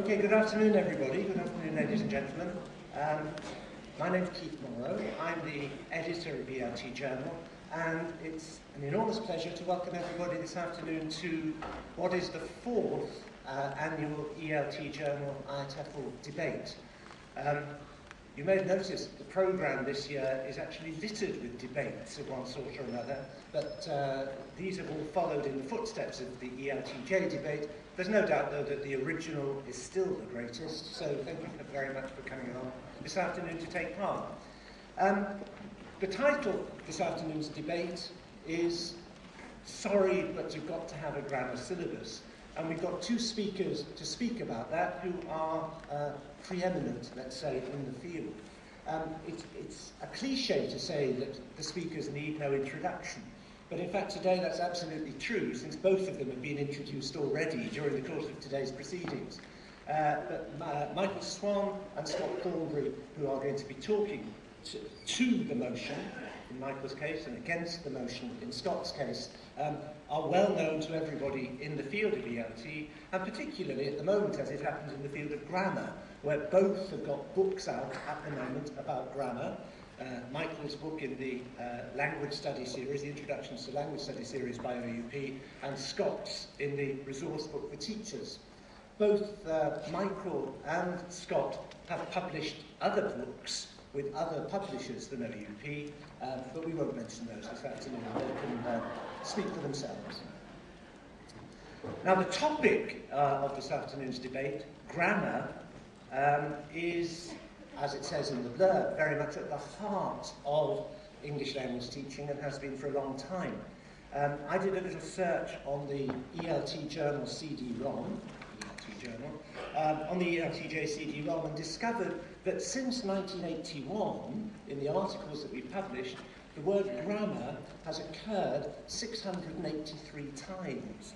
Okay, good afternoon everybody, good afternoon ladies and gentlemen. My name is Keith Morrow, I'm the editor of ELT Journal, and it's an enormous pleasure to welcome everybody this afternoon to what is the fourth annual ELT Journal IATEFL debate. You may have noticed the programme this year is actually littered with debates of one sort or another, but these have all followed in the footsteps of the ELTJ debate. There's no doubt, though, that the original is still the greatest, so thank you very much for coming along this afternoon to take part. The title of this afternoon's debate is Sorry, but you've got to have a grammar syllabus. And we've got two speakers to speak about that who are preeminent, let's say, in the field. It's a cliche to say that the speakers need no introduction. But in fact, today that's absolutely true, since both of them have been introduced already during the course of today's proceedings. But Michael Swon and Scotta Tornberi, who are going to be talking to the motion, in Michael's case, and against the motion in Scott's case, are well known to everybody in the field of ELT, and particularly at the moment as it happens in the field of grammar, where both have got books out at the moment about grammar. Michael's book in the language study series, the Introductions to Language Study series by OUP, and Scott's in the resource book for teachers. Both Michael and Scott have published other books with other publishers than OUP, but we won't mention those this afternoon. They can speak for themselves. Now, the topic of this afternoon's debate, grammar, is, as it says in the blurb, very much at the heart of English language teaching and has been for a long time. I did a little search on the ELT Journal CD-ROM, on the ELTJ CD-ROM, and discovered that since 1981, in the articles that we published, the word grammar has occurred 683 times.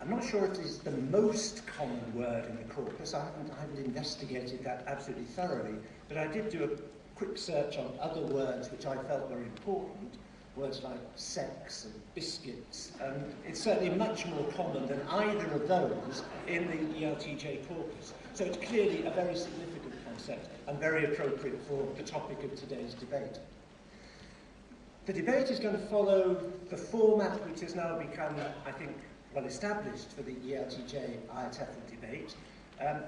I'm not sure it is the most common word in the corpus. I haven't investigated that absolutely thoroughly, but I did do a quick search on other words which I felt were important, words like sex and biscuits, and it's certainly much more common than either of those in the ELTJ corpus. So it's clearly a very significant concept and very appropriate for the topic of today's debate. The debate is going to follow the format which has now become, I think, well established for the ELTJ IATEFL debate.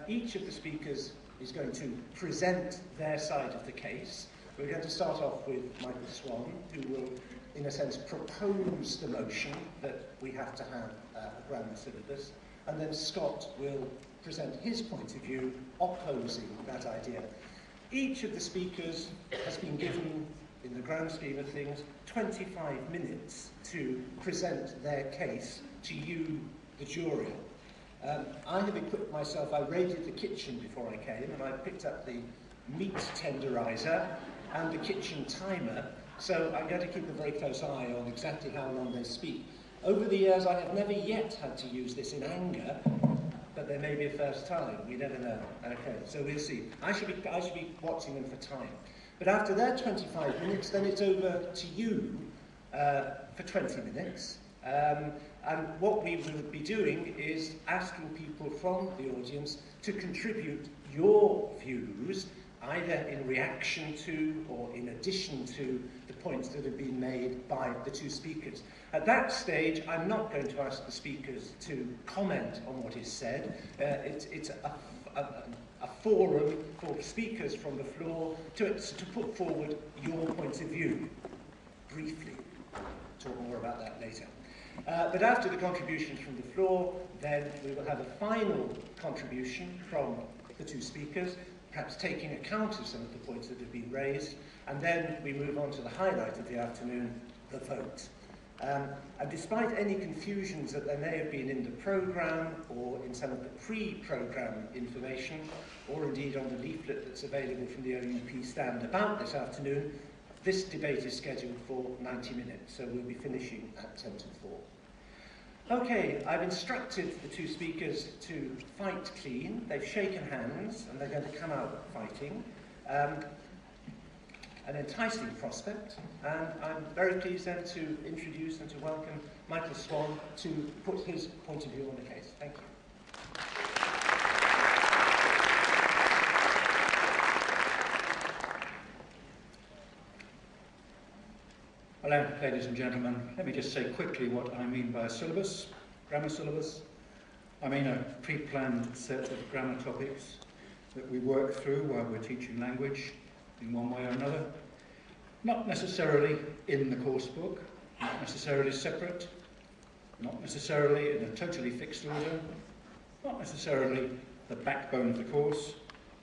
Each of the speakers is going to present their side of the case. We're going to start off with Michael Swon, who will, in a sense, propose the motion that we have to have a grammar syllabus, and then Scott will present his point of view opposing that idea. Each of the speakers has been given, in the grand scheme of things, 25 minutes to present their case to you, the jury. I have equipped myself, I raided the kitchen before I came, and I picked up the meat tenderizer and the kitchen timer, so I'm going to keep a very close eye on exactly how long they speak. Over the years, I have never yet had to use this in anger, but there may be a first time. We never know. Okay, so we'll see. I should be watching them for time. But after their 25 minutes, then it's over to you for 20 minutes. And what we will be doing is asking people from the audience to contribute your views, either in reaction to or in addition to the points that have been made by the two speakers. At that stage, I'm not going to ask the speakers to comment on what is said. It's a forum for speakers from the floor to put forward your point of view, briefly. Talk more about that later. But after the contributions from the floor, then we will have a final contribution from the two speakers, perhaps taking account of some of the points that have been raised, and then we move on to the highlight of the afternoon, the vote. And despite any confusions that there may have been in the programme or in some of the pre-programme information, or indeed on the leaflet that's available from the OUP stand about this afternoon, this debate is scheduled for 90 minutes, so we'll be finishing at 10 to 4. Okay, I've instructed the two speakers to fight clean. They've shaken hands and they're going to come out fighting. An enticing prospect, and I'm very pleased then to introduce and to welcome Michael Swon to put his point of view on the case. Thank you. Well, ladies and gentlemen, let me just say quickly what I mean by a syllabus, grammar syllabus. I mean a pre-planned set of grammar topics that we work through while we're teaching language in one way or another. Not necessarily in the course book, not necessarily separate, not necessarily in a totally fixed order, not necessarily the backbone of the course,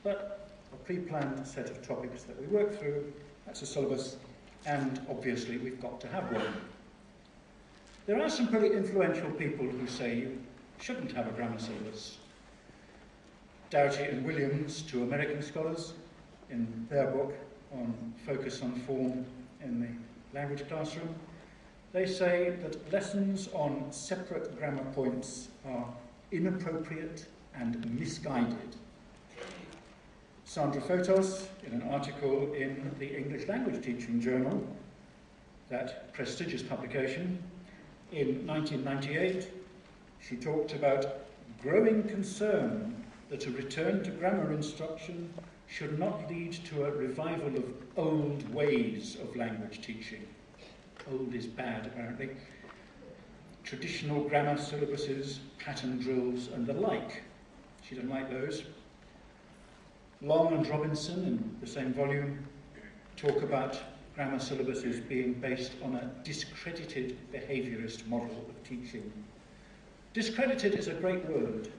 but a pre-planned set of topics that we work through. That's a syllabus, and obviously we've got to have one. There are some pretty influential people who say you shouldn't have a grammar syllabus. Doughty and Williams, two American scholars, in their book on focus on form in the language classroom, they say that lessons on separate grammar points are inappropriate and misguided. Sandra Fotos, in an article in the English Language Teaching Journal, that prestigious publication, in 1998, she talked about growing concern that a return to grammar instruction should not lead to a revival of old ways of language teaching. Old is bad, apparently. Traditional grammar syllabuses, pattern drills, and the like. She didn't like those. Long and Robinson, in the same volume, talk about grammar syllabuses being based on a discredited behaviourist model of teaching. Discredited is a great word.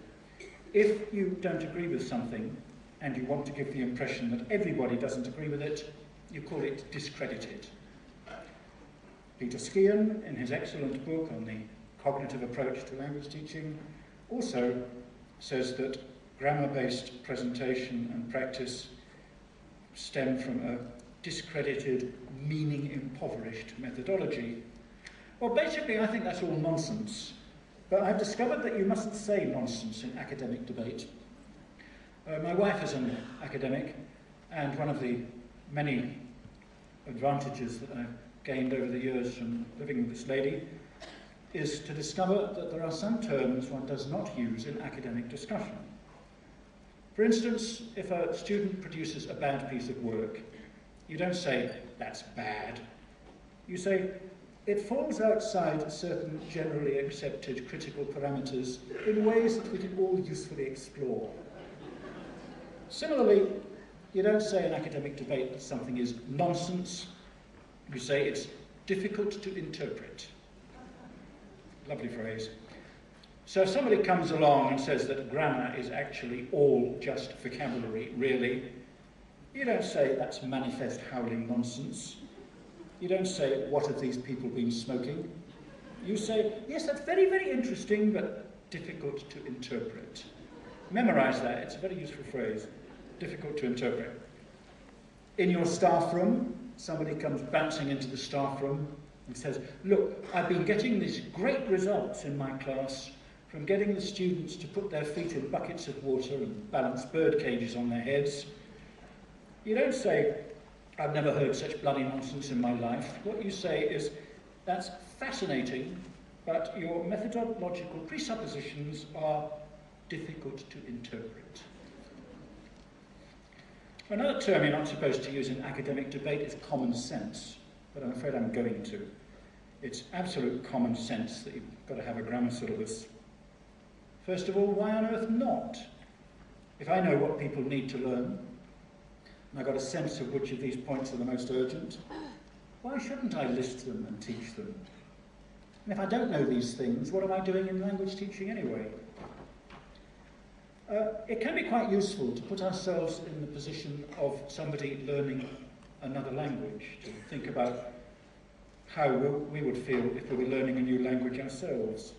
If you don't agree with something and you want to give the impression that everybody doesn't agree with it, you call it discredited. Peter Skian, in his excellent book on the cognitive approach to language teaching, also says that grammar-based presentation and practice stem from a discredited, meaning-impoverished methodology. Well, basically, I think that's all nonsense. But I've discovered that you mustn't say nonsense in academic debate. My wife is an academic, and one of the many advantages that I've gained over the years from living with this lady is to discover that there are some terms one does not use in academic discussion. For instance, if a student produces a bad piece of work, you don't say, that's bad. You say, it falls outside certain generally accepted critical parameters in ways that we can all usefully explore. Similarly, you don't say in academic debate that something is nonsense. You say it's difficult to interpret. Lovely phrase. So if somebody comes along and says that grammar is actually all just vocabulary, really, you don't say that's manifest howling nonsense. You don't say, what have these people been smoking? You say, yes, that's very, very interesting, but difficult to interpret. Memorize that, it's a very useful phrase, difficult to interpret. In your staff room, somebody comes bouncing into the staff room and says, look, I've been getting these great results in my class from getting the students to put their feet in buckets of water and balance bird cages on their heads. You don't say, I've never heard such bloody nonsense in my life. What you say is, that's fascinating, but your methodological presuppositions are difficult to interpret. Another term you're not supposed to use in academic debate is common sense, but I'm afraid I'm going to. It's absolute common sense that you've got to have a grammar syllabus. First of all, why on earth not? If I know what people need to learn, and I've got a sense of which of these points are the most urgent, why shouldn't I list them and teach them? And if I don't know these things, what am I doing in language teaching anyway? It can be quite useful to put ourselves in the position of somebody learning another language, to think about how we would feel if we were learning a new language ourselves.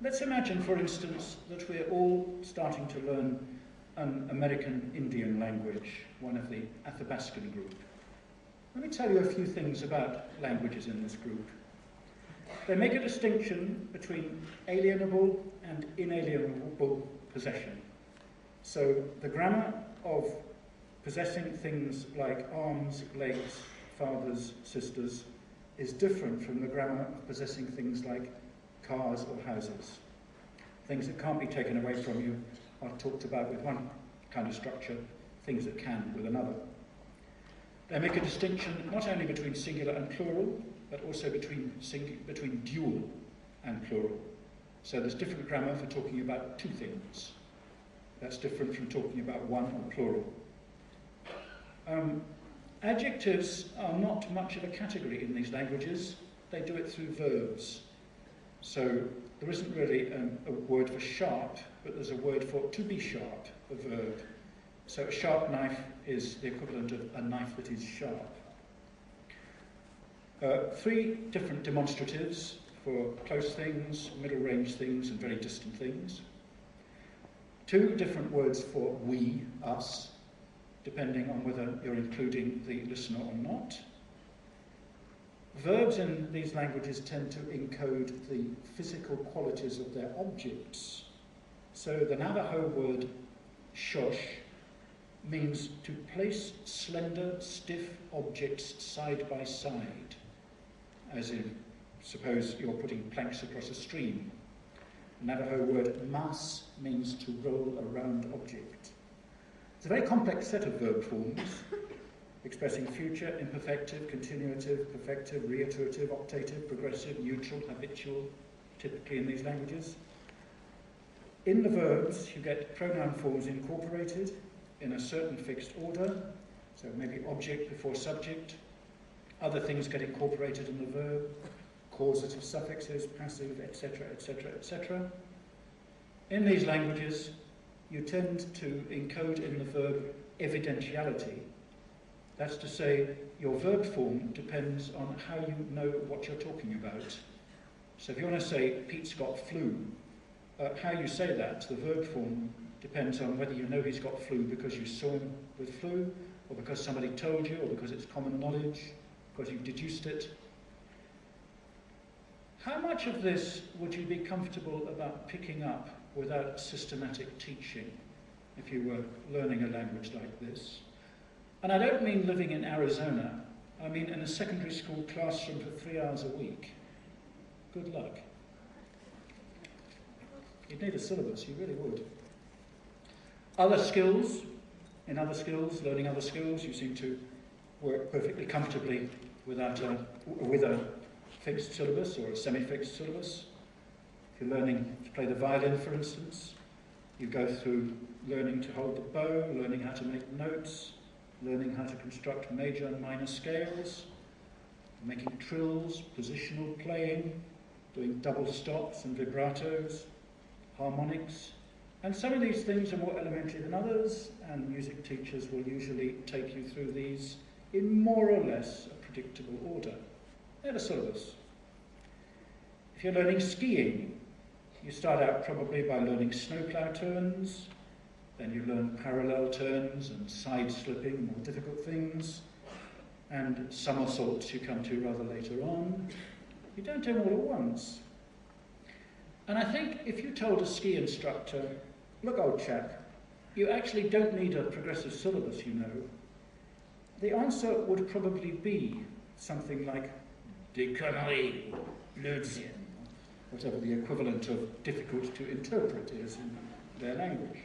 Let's imagine, for instance, that we're all starting to learn an American Indian language, one of the Athabascan group. Let me tell you a few things about languages in this group. They make a distinction between alienable and inalienable possession. So the grammar of possessing things like arms, legs, fathers, sisters is different from the grammar of possessing things like cars or houses. Things that can't be taken away from you are talked about with one kind of structure, things that can with another. They make a distinction not only between singular and plural, but also between dual and plural. So there's different grammar for talking about two things. That's different from talking about one or plural. Adjectives are not much of a category in these languages. They do it through verbs. So there isn't really a word for sharp, but there's a word for to be sharp, a verb. So a sharp knife is the equivalent of a knife that is sharp. 3 different demonstratives for close things, middle range things, and very distant things. 2 different words for we, us, depending on whether you're including the listener or not. Verbs in these languages tend to encode the physical qualities of their objects. So the Navajo word shosh means to place slender, stiff objects side by side, as in, suppose you're putting planks across a stream. The Navajo word mas means to roll a round object. It's a very complex set of verb forms, expressing future, imperfective, continuative, perfective, reiterative, optative, progressive, neutral, habitual, typically in these languages. In the verbs, you get pronoun forms incorporated in a certain fixed order, so maybe object before subject. Other things get incorporated in the verb, causative suffixes, passive, etc., etc., etc. In these languages, you tend to encode in the verb evidentiality. That's to say, your verb form depends on how you know what you're talking about. So if you want to say, Pete's got flu, how you say that, the verb form, depends on whether you know he's got flu because you saw him with flu, or because somebody told you, or because it's common knowledge, because you've deduced it. How much of this would you be comfortable about picking up without systematic teaching if you were learning a language like this? And I don't mean living in Arizona. I mean in a secondary school classroom for 3 hours a week. Good luck. You'd need a syllabus, you really would. Other skills, learning other skills, you seem to work perfectly comfortably with a fixed syllabus or a semi-fixed syllabus. If you're learning to play the violin, for instance, you go through learning to hold the bow, learning how to make notes, learning how to construct major and minor scales, making trills, positional playing, doing double stops and vibratos, harmonics. And some of these things are more elementary than others, and music teachers will usually take you through these in more or less a predictable order. They're a syllabus. If you're learning skiing, you start out probably by learning snowplow turns, then you learn parallel turns and side slipping, more difficult things, and somersaults you come to rather later on. You don't do them all at once. And I think if you told a ski instructor, look, old chap, you actually don't need a progressive syllabus, you know, the answer would probably be something like déconnerie, Ludien, whatever the equivalent of difficult to interpret is in their language.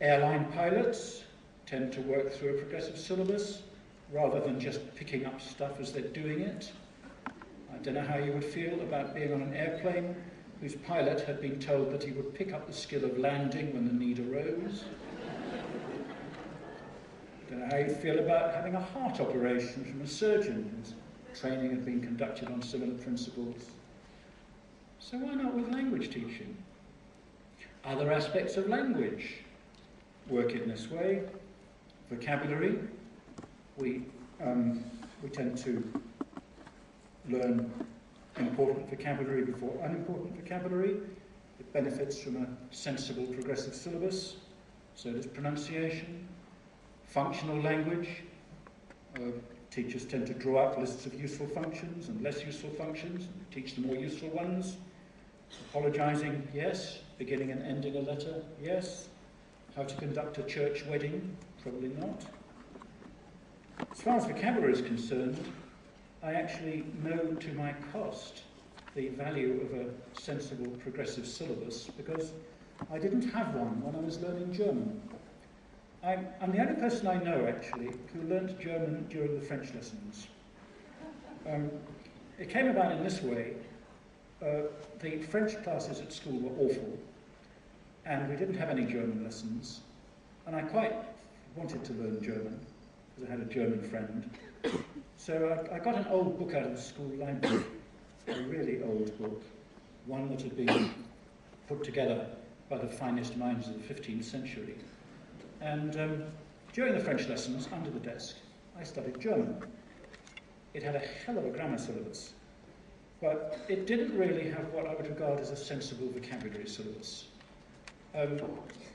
Airline pilots tend to work through a progressive syllabus rather than just picking up stuff as they're doing it. I don't know how you would feel about being on an airplane whose pilot had been told that he would pick up the skill of landing when the need arose. I don't know how you'd feel about having a heart operation from a surgeon whose training had been conducted on similar principles. So why not with language teaching? Other aspects of language work in this way. Vocabulary, we tend to learn important vocabulary before unimportant vocabulary. It benefits from a sensible progressive syllabus. So does pronunciation. Functional language. Teachers tend to draw up lists of useful functions and less useful functions, and teach the more useful ones. Apologising, yes. Beginning and ending a letter, yes. How to conduct a church wedding, probably not. As far as vocabulary is concerned, I actually know to my cost the value of a sensible progressive syllabus because I didn't have one when I was learning German. I'm the only person I know, actually, who learnt German during the French lessons. It came about in this way. The French classes at school were awful, and we didn't have any German lessons, and I quite wanted to learn German, because I had a German friend. So I got an old book out of the school library, a really old book, one that had been put together by the finest minds of the 15th century. And during the French lessons, under the desk, I studied German. It had a hell of a grammar syllabus, but it didn't really have what I would regard as a sensible vocabulary syllabus.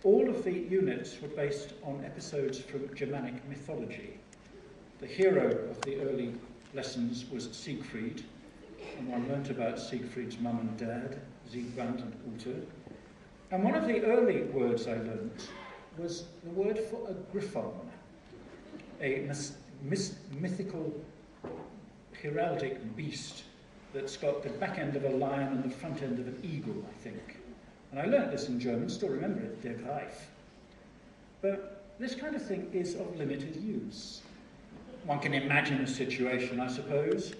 All of the units were based on episodes from Germanic mythology. The hero of the early lessons was Siegfried, and one learnt about Siegfried's mum and dad, Siegband and Ute. And one of the early words I learnt was the word for a griffon, a mythical heraldic beast that's got the back end of a lion and the front end of an eagle, I think. And I learnt this in German, still remember it, der Greif. But this kind of thing is of limited use. One can imagine a situation, I suppose.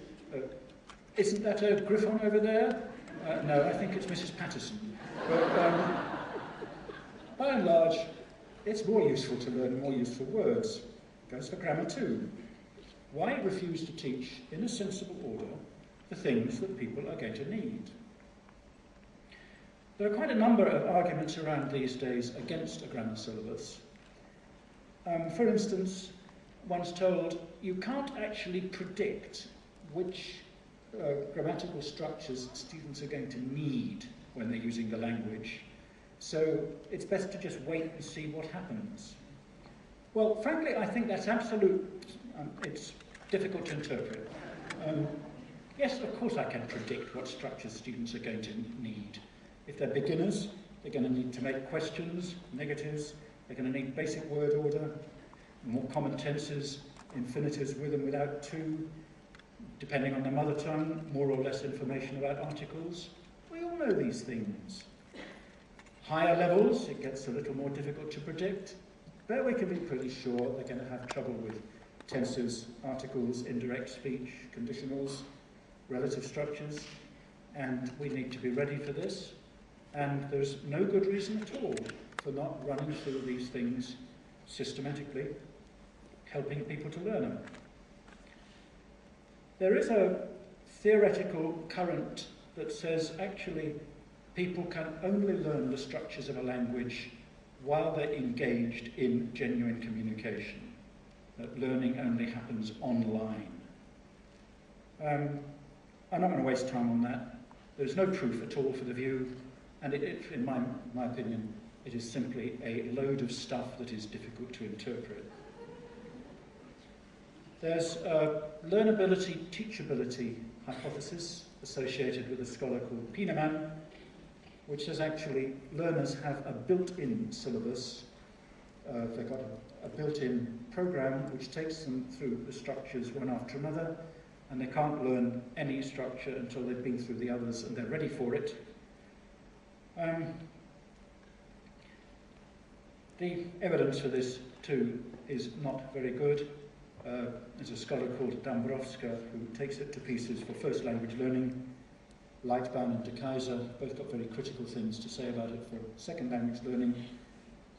Isn't that a griffon over there? No, I think it's Mrs. Patterson. But by and large, it's more useful to learn more useful words. Goes for grammar too. Why refuse to teach, in a sensible order, the things that people are going to need? There are quite a number of arguments around these days against a grammar syllabus. For instance, one's told you can't actually predict which grammatical structures students are going to need when they're using the language, so it's best to just wait and see what happens. Well, frankly, I think that's absolute. It's difficult to interpret. Yes, of course I can predict what structures students are going to need. If they're beginners, they're going to need to make questions, negatives, they're going to need basic word order, more common tenses, infinitives with and without to, depending on their mother tongue, more or less information about articles. We all know these things. Higher levels, it gets a little more difficult to predict, but we can be pretty sure they're going to have trouble with tenses, articles, indirect speech, conditionals, relative structures, and we need to be ready for this. And there's no good reason at all for not running through these things systematically, helping people to learn them. There is a theoretical current that says actually people can only learn the structures of a language while they're engaged in genuine communication, that learning only happens online. I'm not going to waste time on that. There's no proof at all for the view, and in my opinion, it is simply a load of stuff that is difficult to interpret. There's a learnability, teachability hypothesis associated with a scholar called Pieneman, which says actually learners have a built-in syllabus. They've got a built-in program which takes them through the structures one after another, and they can't learn any structure until they've been through the others and they're ready for it. The evidence for this, too, is not very good. There's a scholar called Dambrovska who takes it to pieces for first language learning. Lightbaum and De Keyser both got very critical things to say about it for second language learning.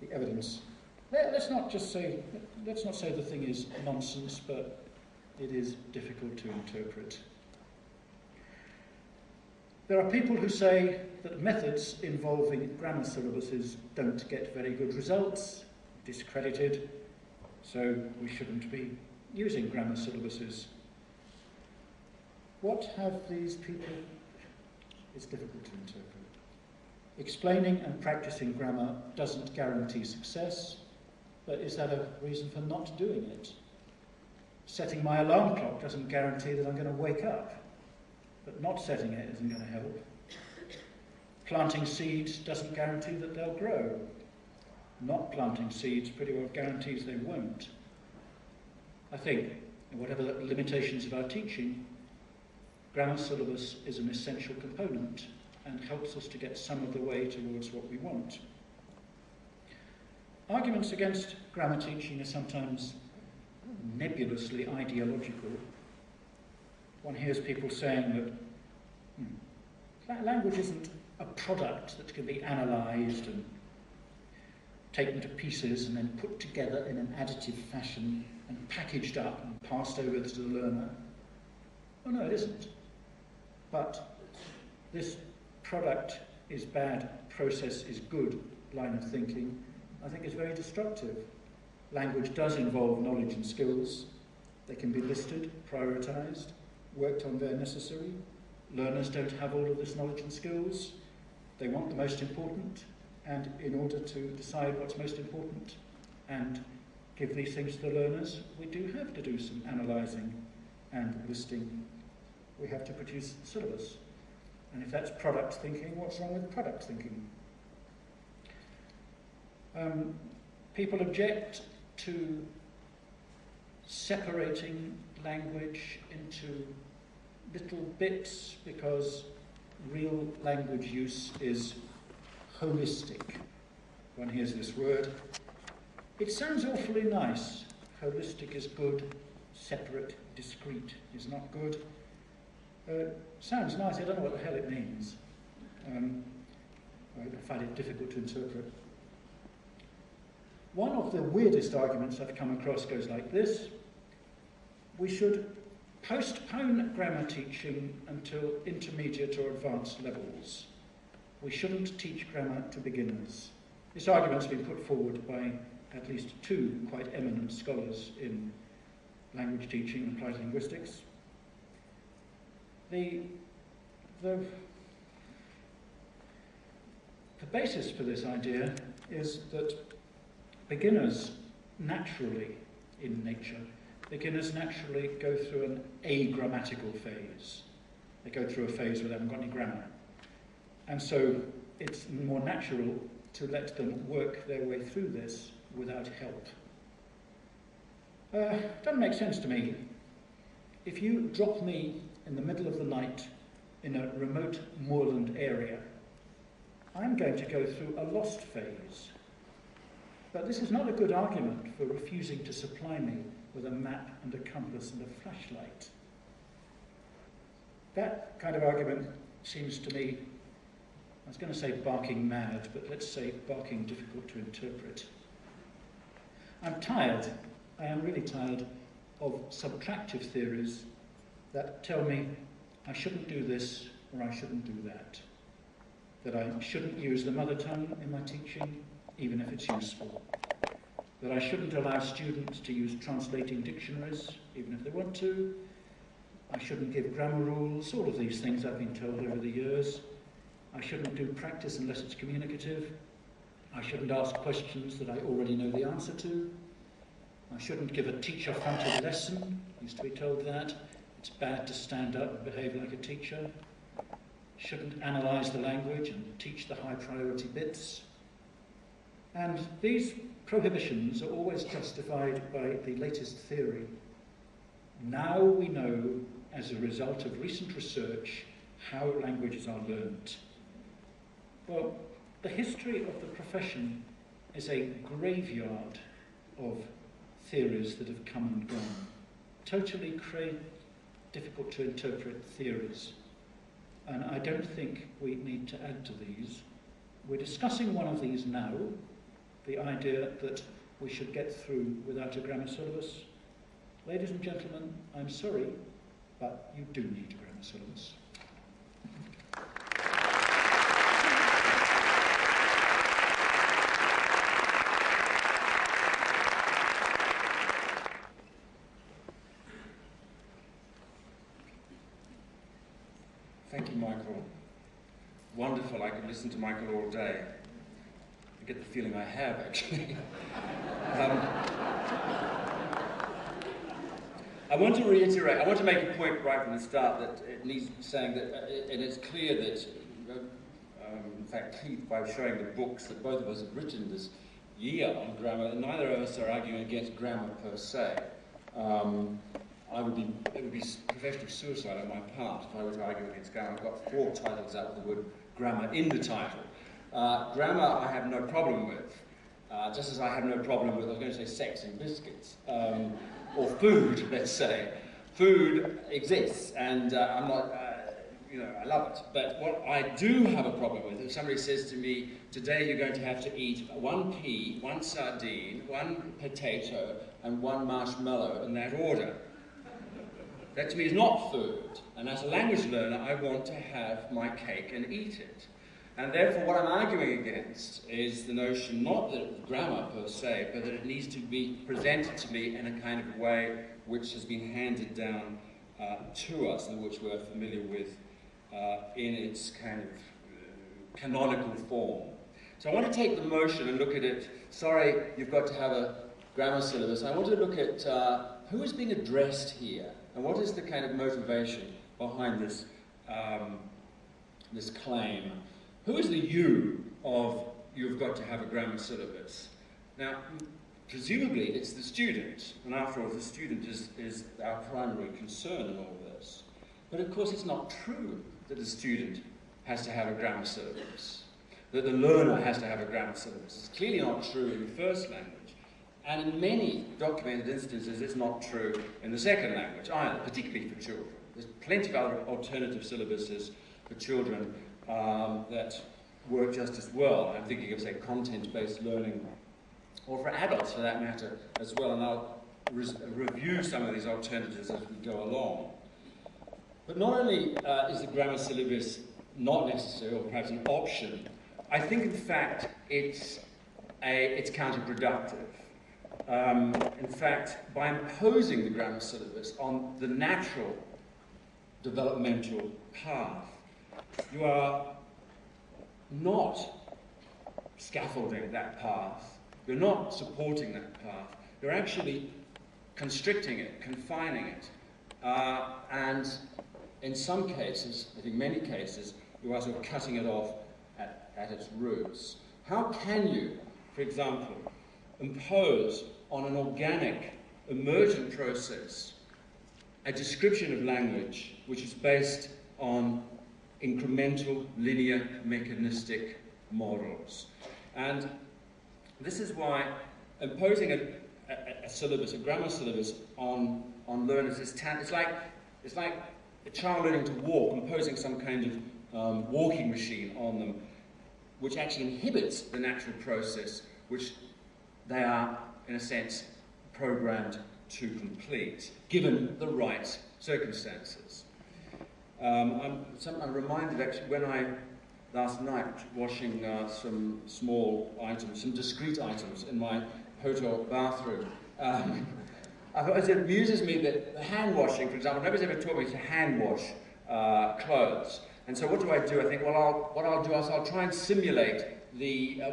The evidence, let's not say the thing is nonsense, but it is difficult to interpret. There are people who say that methods involving grammar syllabuses don't get very good results, discredited, so we shouldn't be using grammar syllabuses. What have these people? It's difficult to interpret. Explaining and practicing grammar doesn't guarantee success, but is that a reason for not doing it? Setting my alarm clock doesn't guarantee that I'm going to wake up, but not setting it isn't going to help. Planting seeds doesn't guarantee that they'll grow. Not planting seeds pretty well guarantees they won't. I think, whatever the limitations of our teaching, grammar syllabus is an essential component and helps us to get some of the way towards what we want. Arguments against grammar teaching are sometimes nebulously ideological. One hears people saying that language isn't a product that can be analysed and taken to pieces and then put together in an additive fashion and packaged up and passed over to the learner. Oh no, it isn't. But this product is bad, process is good line of thinking, I think is very destructive. Language does involve knowledge and skills. They can be listed, prioritised, worked on where necessary. Learners don't have all of this knowledge and skills. They want the most important, and in order to decide what's most important and give these things to the learners, we do have to do some analysing and listing. We have to produce syllabus. And if that's product thinking, what's wrong with product thinking? People object to separating language into little bits because real language use is holistic. One hears this word. It sounds awfully nice. Holistic is good, separate, discrete is not good. Sounds nice, I don't know what the hell it means. I find it difficult to interpret. One of the weirdest arguments I've come across goes like this. We should postpone grammar teaching until intermediate or advanced levels. We shouldn't teach grammar to beginners. This argument's been put forward by at least two quite eminent scholars in language teaching and applied linguistics. The basis for this idea is that beginners naturally, in nature, beginners naturally go through an agrammatical phase. They go through a phase where they haven't got any grammar. And so it's more natural to let them work their way through this without help. Doesn't make sense to me. If you drop me in the middle of the night in a remote moorland area, I'm going to go through a lost phase. But this is not a good argument for refusing to supply me with a map and a compass and a flashlight. That kind of argument seems to me, I was going to say barking mad, but let's say barking difficult to interpret. I'm tired, I am really tired of subtractive theories that tell me I shouldn't do this or I shouldn't do that. That I shouldn't use the mother tongue in my teaching, even if it's useful. That I shouldn't allow students to use translating dictionaries, even if they want to. I shouldn't give grammar rules, all of these things I've been told over the years. I shouldn't do practice unless it's communicative. I shouldn't ask questions that I already know the answer to. I shouldn't give a teacher-fronted lesson. Used to be told that. It's bad to stand up and behave like a teacher. Shouldn't analyse the language and teach the high-priority bits. And these prohibitions are always justified by the latest theory. Now we know, as a result of recent research, how languages are learnt. Well, the history of the profession is a graveyard of theories that have come and gone. Totally difficult to interpret theories. And I don't think we need to add to these. We're discussing one of these now, the idea that we should get through without a grammar syllabus. Ladies and gentlemen, I'm sorry, but you do need a grammar syllabus. Thank you, Michael. Wonderful, I could listen to Michael all day. I get the feeling I have, actually. I want to reiterate, I want to make a point right from the start that it needs saying that, and it's clear that, in fact, Keith, by showing the books that both of us have written this year on grammar, neither of us are arguing against grammar per se. It would be professional suicide on my part if I were to argue against grammar. I've got 4 titles out with the word grammar in the title. Grammar I have no problem with. just as I have no problem with, I was going to say sex and biscuits, or food, let's say. Food exists, and I'm not, I love it. But what I do have a problem with, if somebody says to me, today you're going to have to eat 1 pea, 1 sardine, 1 potato, and 1 marshmallow in that order. That to me is not food. And as a language learner, I want to have my cake and eat it. And therefore, what I'm arguing against is the notion, not that grammar per se, but that it needs to be presented to me in a kind of way which has been handed down to us, and which we're familiar with in its kind of canonical form. So I want to take the motion and look at it. Sorry, you've got to have a grammar syllabus. I want to look at who is being addressed here, and what is the kind of motivation behind this, this claim. Who is the you of you've got to have a grammar syllabus? Now, presumably it's the student, and after all, the student is our primary concern in all this. But of course it's not true that the student has to have a grammar syllabus, that the learner has to have a grammar syllabus. It's clearly not true in the first language, and in many documented instances it's not true in the second language either, particularly for children. There's plenty of other alternative syllabuses for children that work just as well. I'm thinking of, say, content-based learning, or for adults for that matter as well, and I'll review some of these alternatives as we go along. But not only is the grammar syllabus not necessary, or perhaps an option, I think in fact it's counterproductive. In fact, by imposing the grammar syllabus on the natural developmental path, you are not scaffolding that path. You're not supporting that path. You're actually constricting it, confining it. And in some cases, I think many cases, you are sort of cutting it off at its roots. How can you, for example, impose on an organic, emergent process a description of language which is based on incremental, linear, mechanistic models? And this is why imposing a syllabus, a grammar syllabus, on learners is it's like a child learning to walk, imposing some kind of walking machine on them, which actually inhibits the natural process which they are, in a sense, programmed to complete, given the right circumstances. I'm reminded, actually, when I, last night, washing some small items, some discrete items in my hotel bathroom, it amuses me that hand washing, for example, nobody's ever taught me to hand wash clothes. And so what do? I think, well, what I'll do is I'll try and simulate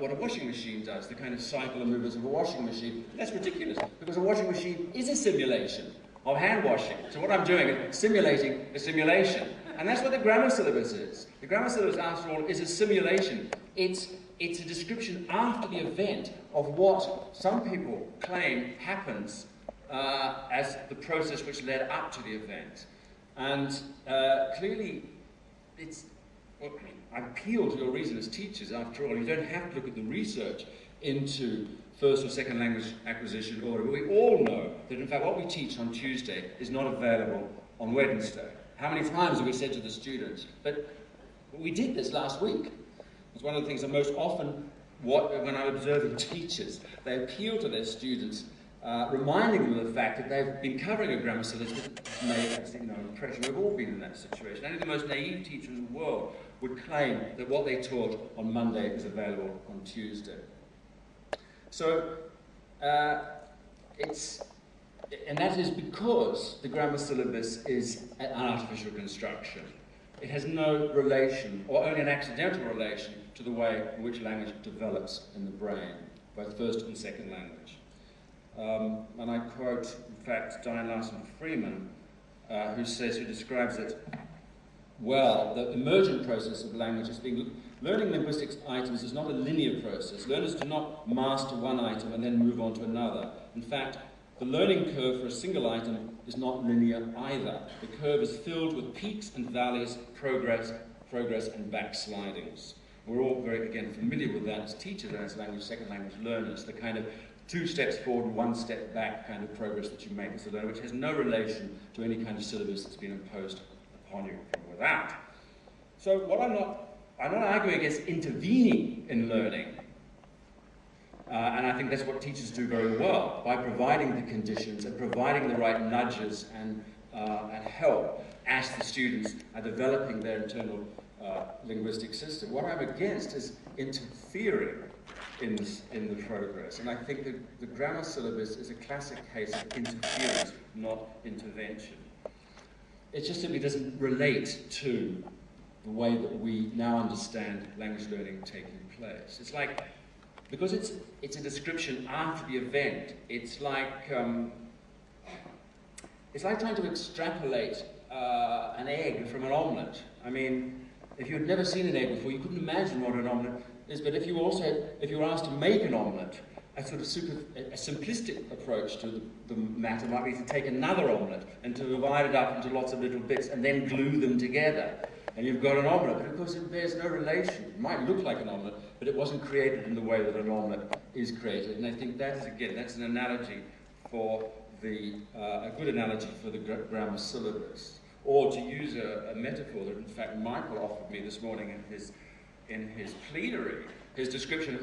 what a washing machine does, the kind of cycle and movements of a washing machine. That's ridiculous, because a washing machine is a simulation of hand washing. So what I'm doing is simulating a simulation. And that's what the grammar syllabus is. The grammar syllabus, after all, is a simulation. It's a description after the event of what some people claim happens as the process which led up to the event. And clearly, I appeal to your reason as teachers, after all. You don't have to look at the research into first or second language acquisition order, but we all know that, in fact, what we teach on Tuesday is not available on Wednesday. How many times have we said to the students? But we did this last week. It's one of the things that most often, when I'm observing teachers, they appeal to their students, reminding them of the fact that they've been covering a grammar syllabus that made an impression. We've all been in that situation. Only the most naive teacher in the world would claim that what they taught on Monday is available on Tuesday. So, and that is because the grammar syllabus is an artificial construction. It has no relation, or only an accidental relation, to the way in which language develops in the brain, both first and second language. And I quote, in fact, Diane Larson-Freeman, who describes it well, the emergent process of language is learning linguistics items is not a linear process. Learners do not master one item and then move on to another. In fact, the learning curve for a single item is not linear either. The curve is filled with peaks and valleys, progress and backslidings. We're all very, again, familiar with that as teachers and as language, second language learners, the kind of 2 steps forward, 1 step back kind of progress that you make as a learner, which has no relation to any kind of syllabus that's been imposed upon you from without. So what I'm not arguing against intervening in learning, and I think that's what teachers do very well, by providing the conditions and providing the right nudges and help as the students are developing their internal linguistic system. What I'm against is interfering in the progress. And I think the grammar syllabus is a classic case of interference, not intervention. It just simply doesn't relate to the way that we now understand language learning taking place. It's like, because it's a description after the event, it's like trying to extrapolate an egg from an omelette. I mean, if you had never seen an egg before, you couldn't imagine what an omelette is, but if you were asked to make an omelette, a sort of a simplistic approach to the matter might be to take another omelette and to divide it up into lots of little bits and then glue them together. And you've got an omelette, but of course it bears no relation. It might look like an omelette, but it wasn't created in the way that an omelette is created. And I think that is, again, that's an analogy for a good analogy for the grammar syllabus. Or to use a metaphor that, in fact, Michael offered me this morning in his plenary, his description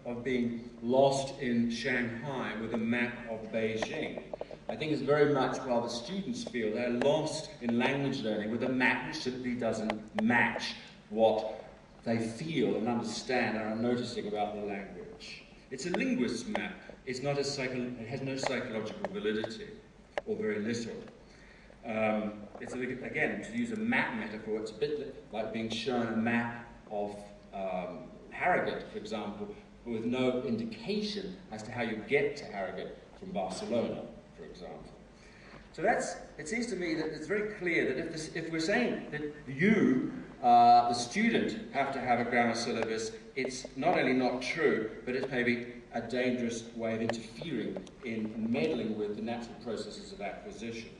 of being lost in Shanghai with a map of Beijing. I think it's very much while the students feel they're lost in language learning with a map which simply doesn't match what they feel and understand and are noticing about the language. It's a linguist's map. It's not it has no psychological validity, or very little. Again, to use a map metaphor, it's a bit like being shown a map of Harrogate, for example, with no indication as to how you get to Harrogate from Barcelona, for example. So it seems to me that it's very clear that if we're saying that you, the student, have to have a grammar syllabus, it's not only not true, but it's maybe a dangerous way of interfering in meddling with the natural processes of acquisition.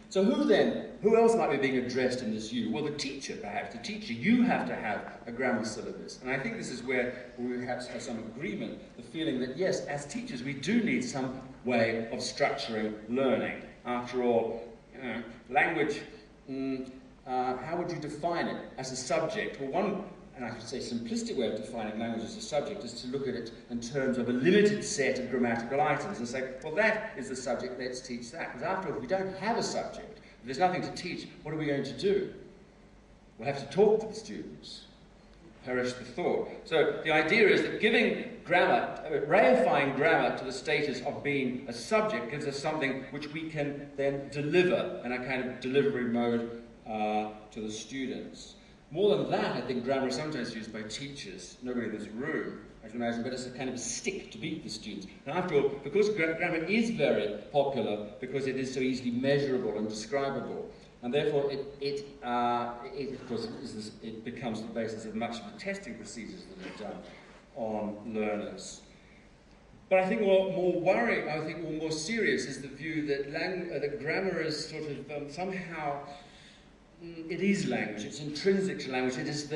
So who else might be being addressed in this you? Well, the teacher, perhaps. The teacher, you have to have a grammar syllabus. And I think this is where we perhaps have some agreement, the feeling that, yes, as teachers, we do need some way of structuring learning. After all, language, how would you define it as a subject? Well, one, and I should say simplistic way of defining language as a subject is to look at it in terms of a limited set of grammatical items and say, well, that is the subject, let's teach that. Because after all, if we don't have a subject, if there's nothing to teach, what are we going to do? We'll have to talk to the students. Perish the thought. So the idea is that giving grammar, reifying grammar to the status of being a subject gives us something which we can then deliver in a kind of delivery mode to the students. More than that, I think grammar is sometimes used by teachers, nobody in this room, I can imagine, but as a kind of stick to beat the students. And after all, because grammar is very popular, because it is so easily measurable and describable, and therefore it of course, it becomes the basis of much of the testing procedures that are done on learners. But I think more worrying, I think more serious is the view that grammar is sort of somehow. It is language. It's intrinsic to language. It is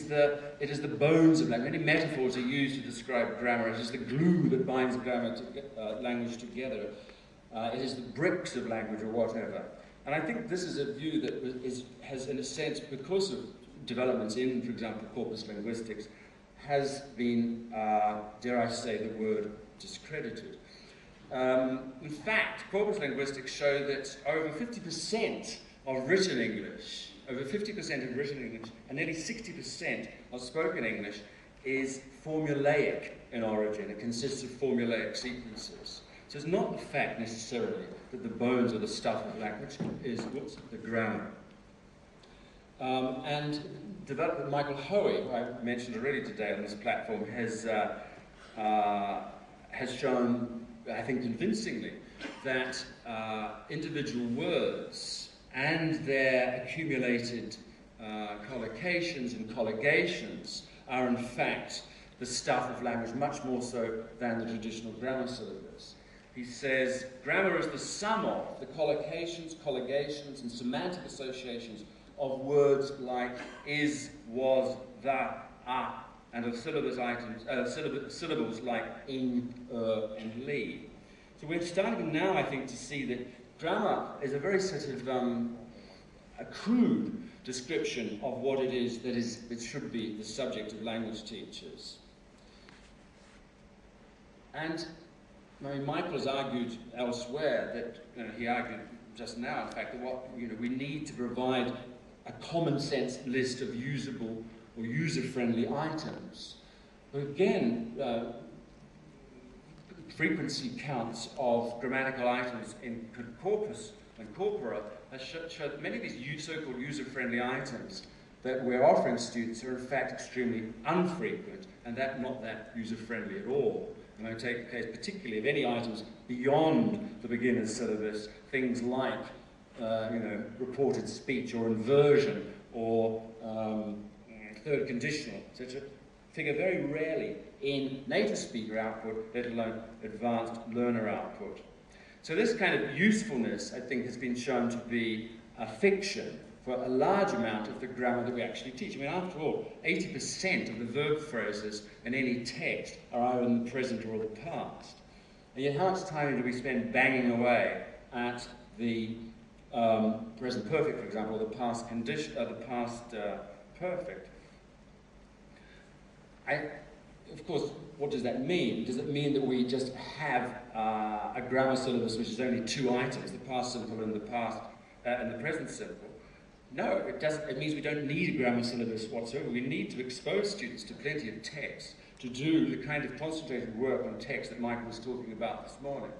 the bones of language. Many metaphors are used to describe grammar. It is the glue that binds language together. It is the bricks of language, or whatever. And I think this is a view that has, in a sense, because of developments in, for example, corpus linguistics, has been, dare I say the word, discredited. In fact, corpus linguistics show that over 50% of written English, over 50% of written English, and nearly 60% of spoken English is formulaic in origin. It consists of formulaic sequences. So it's not the fact necessarily that the bones or the stuff of language is the grammar. And development, Michael Hoey, who I mentioned already today on this platform, has shown, I think convincingly, that individual words and their accumulated collocations and collogations are in fact the stuff of language, much more so than the traditional grammar syllabus. He says, grammar is the sum of the collocations, collogations, and semantic associations of words like is, was, the, and of syllabus items, syllables like in, and li. So we're starting now, I think, to see that grammar is a very sort of a crude description of what it is that should be the subject of language teachers. And I mean, Michael has argued elsewhere that, he argued just now, in fact, that we need to provide a common sense list of usable or user-friendly items. But again, frequency counts of grammatical items in corpus and corpora have shown that many of these so-called user-friendly items that we're offering students are in fact extremely unfrequent and not that user-friendly at all. And I take the case particularly of any items beyond the beginner's syllabus, things like reported speech or inversion or third conditional, etc., figure very rarely in native speaker output, let alone advanced learner output. So this kind of usefulness, I think, has been shown to be a fiction for a large amount of the grammar that we actually teach. I mean, after all, 80% of the verb phrases in any text are either in the present or the past. And yet how much time do we spend banging away at the present perfect, for example, or the past condition, the past perfect? Of course, what does that mean? Does it mean that we just have a grammar syllabus which is only 2 items, the past simple and the past and the present simple? No, it doesn't. It means we don't need a grammar syllabus whatsoever. We need to expose students to plenty of text to do the kind of concentrated work on text that Michael was talking about this morning,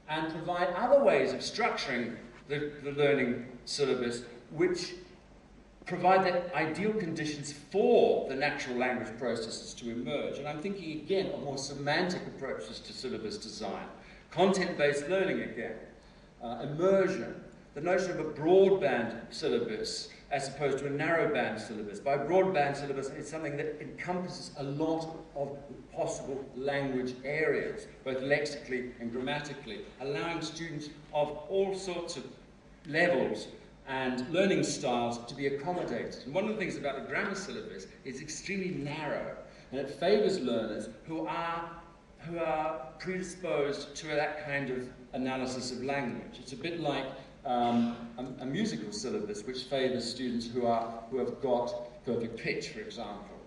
and provide other ways of structuring the learning syllabus which provide the ideal conditions for the natural language processes to emerge. And I'm thinking again of more semantic approaches to syllabus design, content-based learning again, immersion, the notion of a broadband syllabus as opposed to a narrowband syllabus. By broadband syllabus, it's something that encompasses a lot of possible language areas, both lexically and grammatically, allowing students of all sorts of levels and learning styles to be accommodated. And one of the things about the grammar syllabus is it's extremely narrow, and it favours learners who are predisposed to that kind of analysis of language. It's a bit like a musical syllabus which favours students who have got perfect pitch, for example.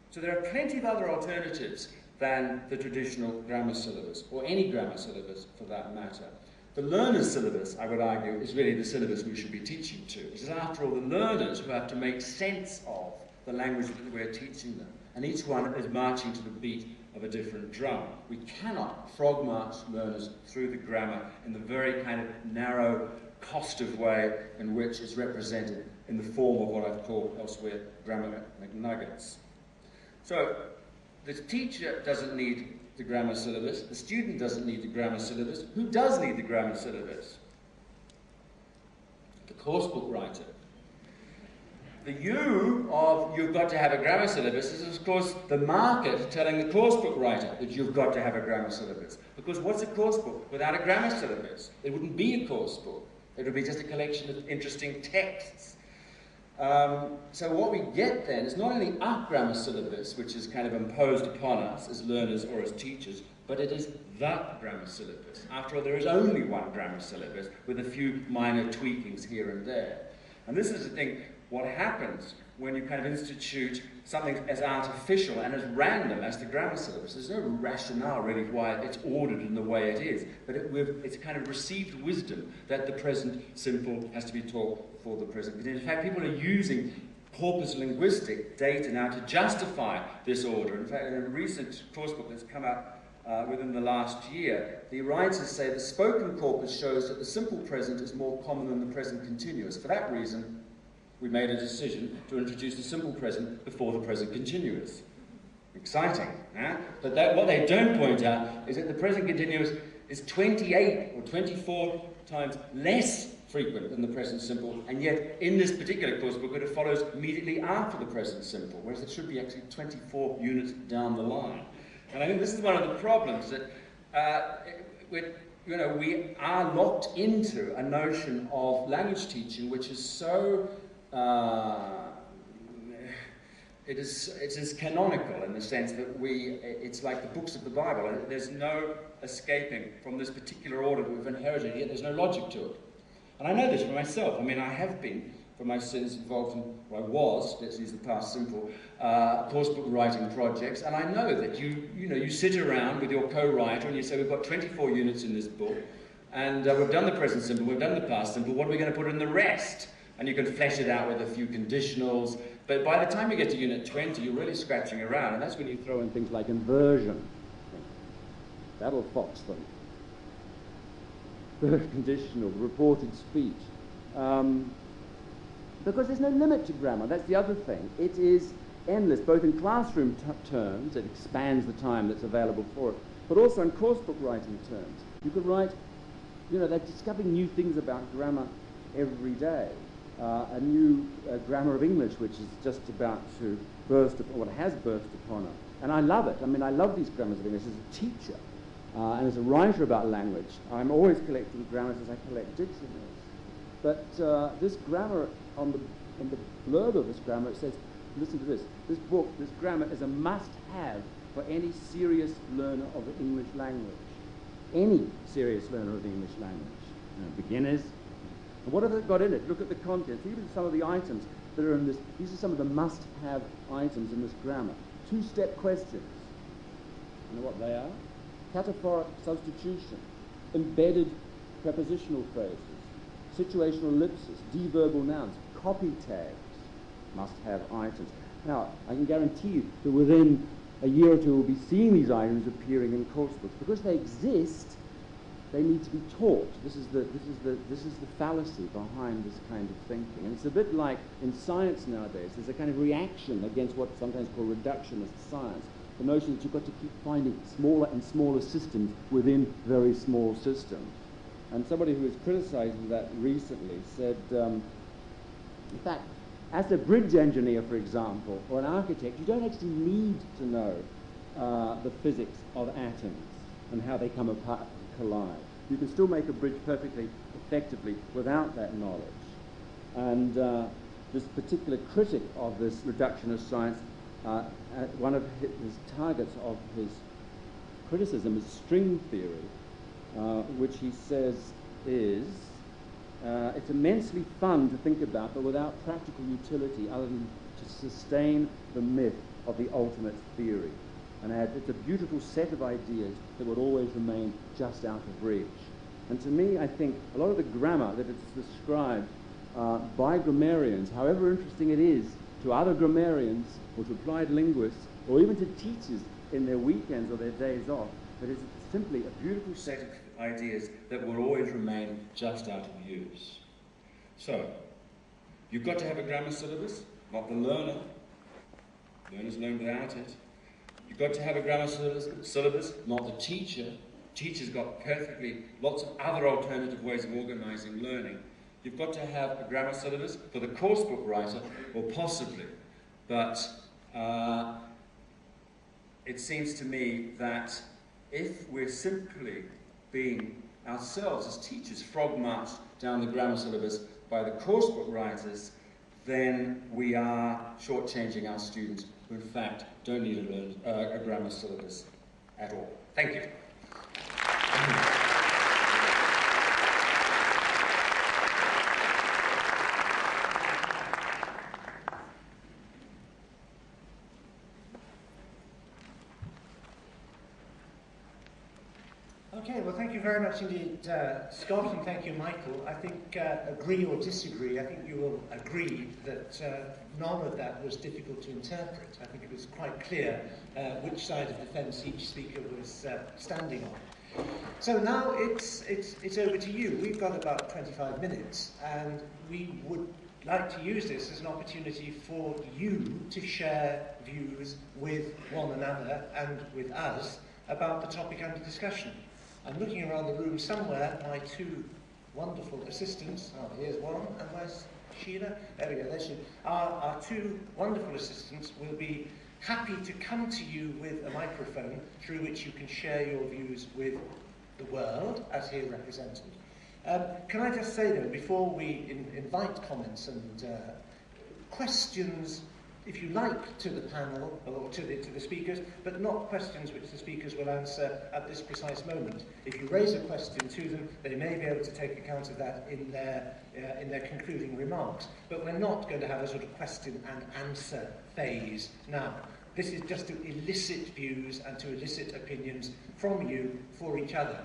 So there are plenty of other alternatives than the traditional grammar syllabus, or any grammar syllabus for that matter. The learner's syllabus, I would argue, is really the syllabus we should be teaching to. It is, after all, the learners who have to make sense of the language that we're teaching them, and each one is marching to the beat of a different drum. We cannot frog march learners through the grammar in the very kind of narrow, costive way in which it's represented in the form of what I've called elsewhere grammar McNuggets. So the teacher doesn't need the grammar syllabus, the student doesn't need the grammar syllabus. Who does need the grammar syllabus? The coursebook writer. The you of you've got to have a grammar syllabus is, of course, the market telling the coursebook writer that you've got to have a grammar syllabus. Because what's a coursebook without a grammar syllabus? It wouldn't be a coursebook. It would be just a collection of interesting texts. So what we get then is not only a grammar syllabus, which is kind of imposed upon us as learners or as teachers, but it is the grammar syllabus. After all, there is only one grammar syllabus with a few minor tweakings here and there. And this is the thing, what happens when you kind of institute something as artificial and as random as the grammar syllabus. There's no rationale really why it's ordered in the way it is, but it's kind of received wisdom that the present simple has to be taught for the present continuous. In fact, people are using corpus linguistic data now to justify this order. In fact, in a recent course book that's come out within the last year, the writers say the spoken corpus shows that the simple present is more common than the present continuous. For that reason, we made a decision to introduce the simple present before the present continuous. Exciting, eh? But what they don't point out is that the present continuous is 28 or 24 times less frequent than the present simple, and yet in this particular course book it follows immediately after the present simple, whereas it should be actually 24 units down the line. And I think this is one of the problems that you know, we are locked into a notion of language teaching which is so, it is canonical in the sense that it's like the books of the Bible. There's no escaping from this particular order that we've inherited, yet there's no logic to it. And I know this for myself. I mean, I have been, for my sins, involved in, well, I was, let's use the past simple, course book writing projects, and I know that you sit around with your co-writer and you say, we've got 24 units in this book, and we've done the present simple, we've done the past simple, what are we going to put in the rest? And you can flesh it out with a few conditionals, but by the time you get to unit 20, you're really scratching around, and that's when you throw in things like inversion. That'll fox them. Conditional, reported speech. Because there's no limit to grammar, that's the other thing. It is endless, both in classroom terms, it expands the time that's available for it, but also in course book writing terms. You could write, they're discovering new things about grammar every day. A new grammar of English, which is just about to burst upon, what has burst upon us. And I love it. I mean, I love these grammars of English as a teacher. And as a writer about language, I'm always collecting grammars as I collect dictionaries. But this grammar, in the blurb of this grammar, it says, listen to this, this book, this grammar is a must-have for any serious learner of the English language. Any serious learner of the English language. Beginners. And what have they got in it? Look at the contents, even some of the items that are in this. These are some of the must-have items in this grammar. Two-step questions. You know what they are? Cataphoric substitution, embedded prepositional phrases, situational ellipsis, deverbal nouns, copy tags, must-have items. Now, I can guarantee you that within a year or two we'll be seeing these items appearing in course books. Because they exist, they need to be taught. This is the fallacy behind this kind of thinking. And it's a bit like in science nowadays, there's a kind of reaction against what's sometimes called reductionist science. The notion that you've got to keep finding smaller and smaller systems within very small systems. And somebody who was criticizing that recently said, in fact, as a bridge engineer, for example, or an architect, you don't actually need to know the physics of atoms and how they come apart and collide. You can still make a bridge perfectly effectively without that knowledge. And this particular critic of this reductionist science, one of his targets of his criticism is string theory, which he says is, it's immensely fun to think about, but without practical utility other than to sustain the myth of the ultimate theory. And it's a beautiful set of ideas that would always remain just out of reach. And to me, I think a lot of the grammar that is described by grammarians, however interesting it is to other grammarians or to applied linguists or even to teachers in their weekends or their days off, but it's simply a beautiful set of ideas that will always remain just out of use. So, you've got to have a grammar syllabus, not the learner. Learners learn without it. You've got to have a grammar syllabus, not the teacher. Teachers got perfectly lots of other alternative ways of organising learning. You've got to have a grammar syllabus for the course book writer, or possibly, but it seems to me that if we're simply being ourselves as teachers frog-marched down the grammar syllabus by the course book writers, then we are shortchanging our students who in fact don't need to learn a grammar syllabus at all. Thank you. Okay, well, thank you very much indeed, Scott, and thank you, Michael. I think, agree or disagree, I think you will agree that none of that was difficult to interpret. I think it was quite clear which side of the fence each speaker was standing on. So now it's over to you. We've got about 25 minutes, and we would like to use this as an opportunity for you to share views with one another and with us about the topic under discussion. I'm looking around the room somewhere, my two wonderful assistants, here's one, and where's Sheila? There we go, there she is. Our two wonderful assistants will be happy to come to you with a microphone through which you can share your views with the world as here represented. Can I just say, though, before we invite comments and questions, if you like, to the panel or to the speakers, but not questions which the speakers will answer at this precise moment. If you raise a question to them, they may be able to take account of that in their concluding remarks. But we're not going to have a sort of question and answer phase now. This is just to elicit views and to elicit opinions from you for each other.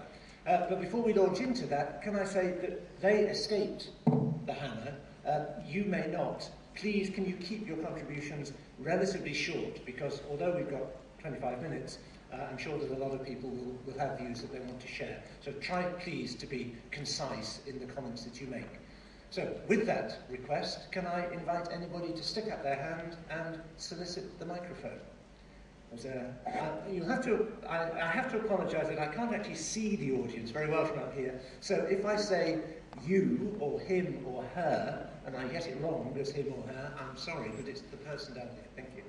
But before we launch into that, can I say that they escaped the hammer, you may not. Please, can you keep your contributions relatively short, because although we've got 25 minutes, I'm sure that a lot of people will have views that they want to share. So try, please, to be concise in the comments that you make. So, with that request, can I invite anybody to stick up their hand and solicit the microphone? I have to apologise that I can't actually see the audience very well from up here. So if I say you or him or her, and I get it wrong as him or her, I'm sorry, but it's the person down there. Thank you.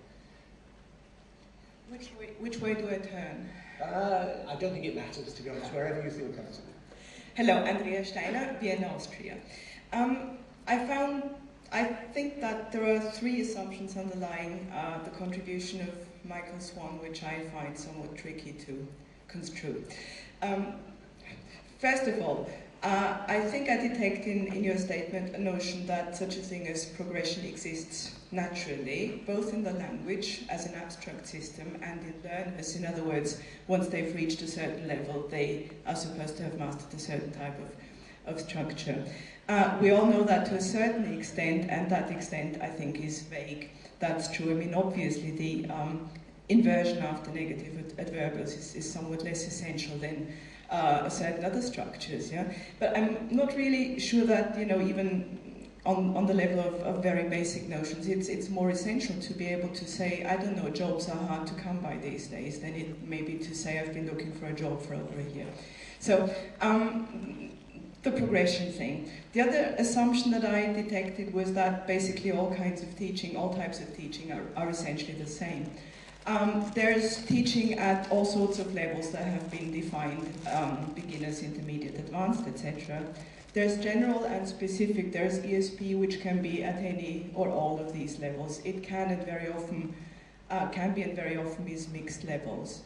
Which way do I turn? I don't think it matters, to be honest, wherever you feel comfortable. Hello, Andrea Steiner, Vienna, Austria. I think that there are three assumptions underlying the contribution of Michael Swon, which I find somewhat tricky to construe. First of all, I think I detect in your statement a notion that such a thing as progression exists naturally, both in the language as an abstract system and in learners. In other words, once they've reached a certain level, they are supposed to have mastered a certain type of structure. We all know that to a certain extent, and that extent, I think, is vague. That's true. I mean, obviously, the inversion after negative adverbials is somewhat less essential than certain other structures, yeah? But I'm not really sure that, you know, even on the level of very basic notions, it's more essential to be able to say, I don't know, jobs are hard to come by these days, than it may be to say I've been looking for a job for over a year. So, the progression thing. The other assumption that I detected was that basically all kinds of teaching, all types of teaching are essentially the same. There's teaching at all sorts of levels that have been defined, beginners, intermediate, advanced, etc. There's general and specific. There's ESP, which can be at any or all of these levels. It can and very often is mixed levels.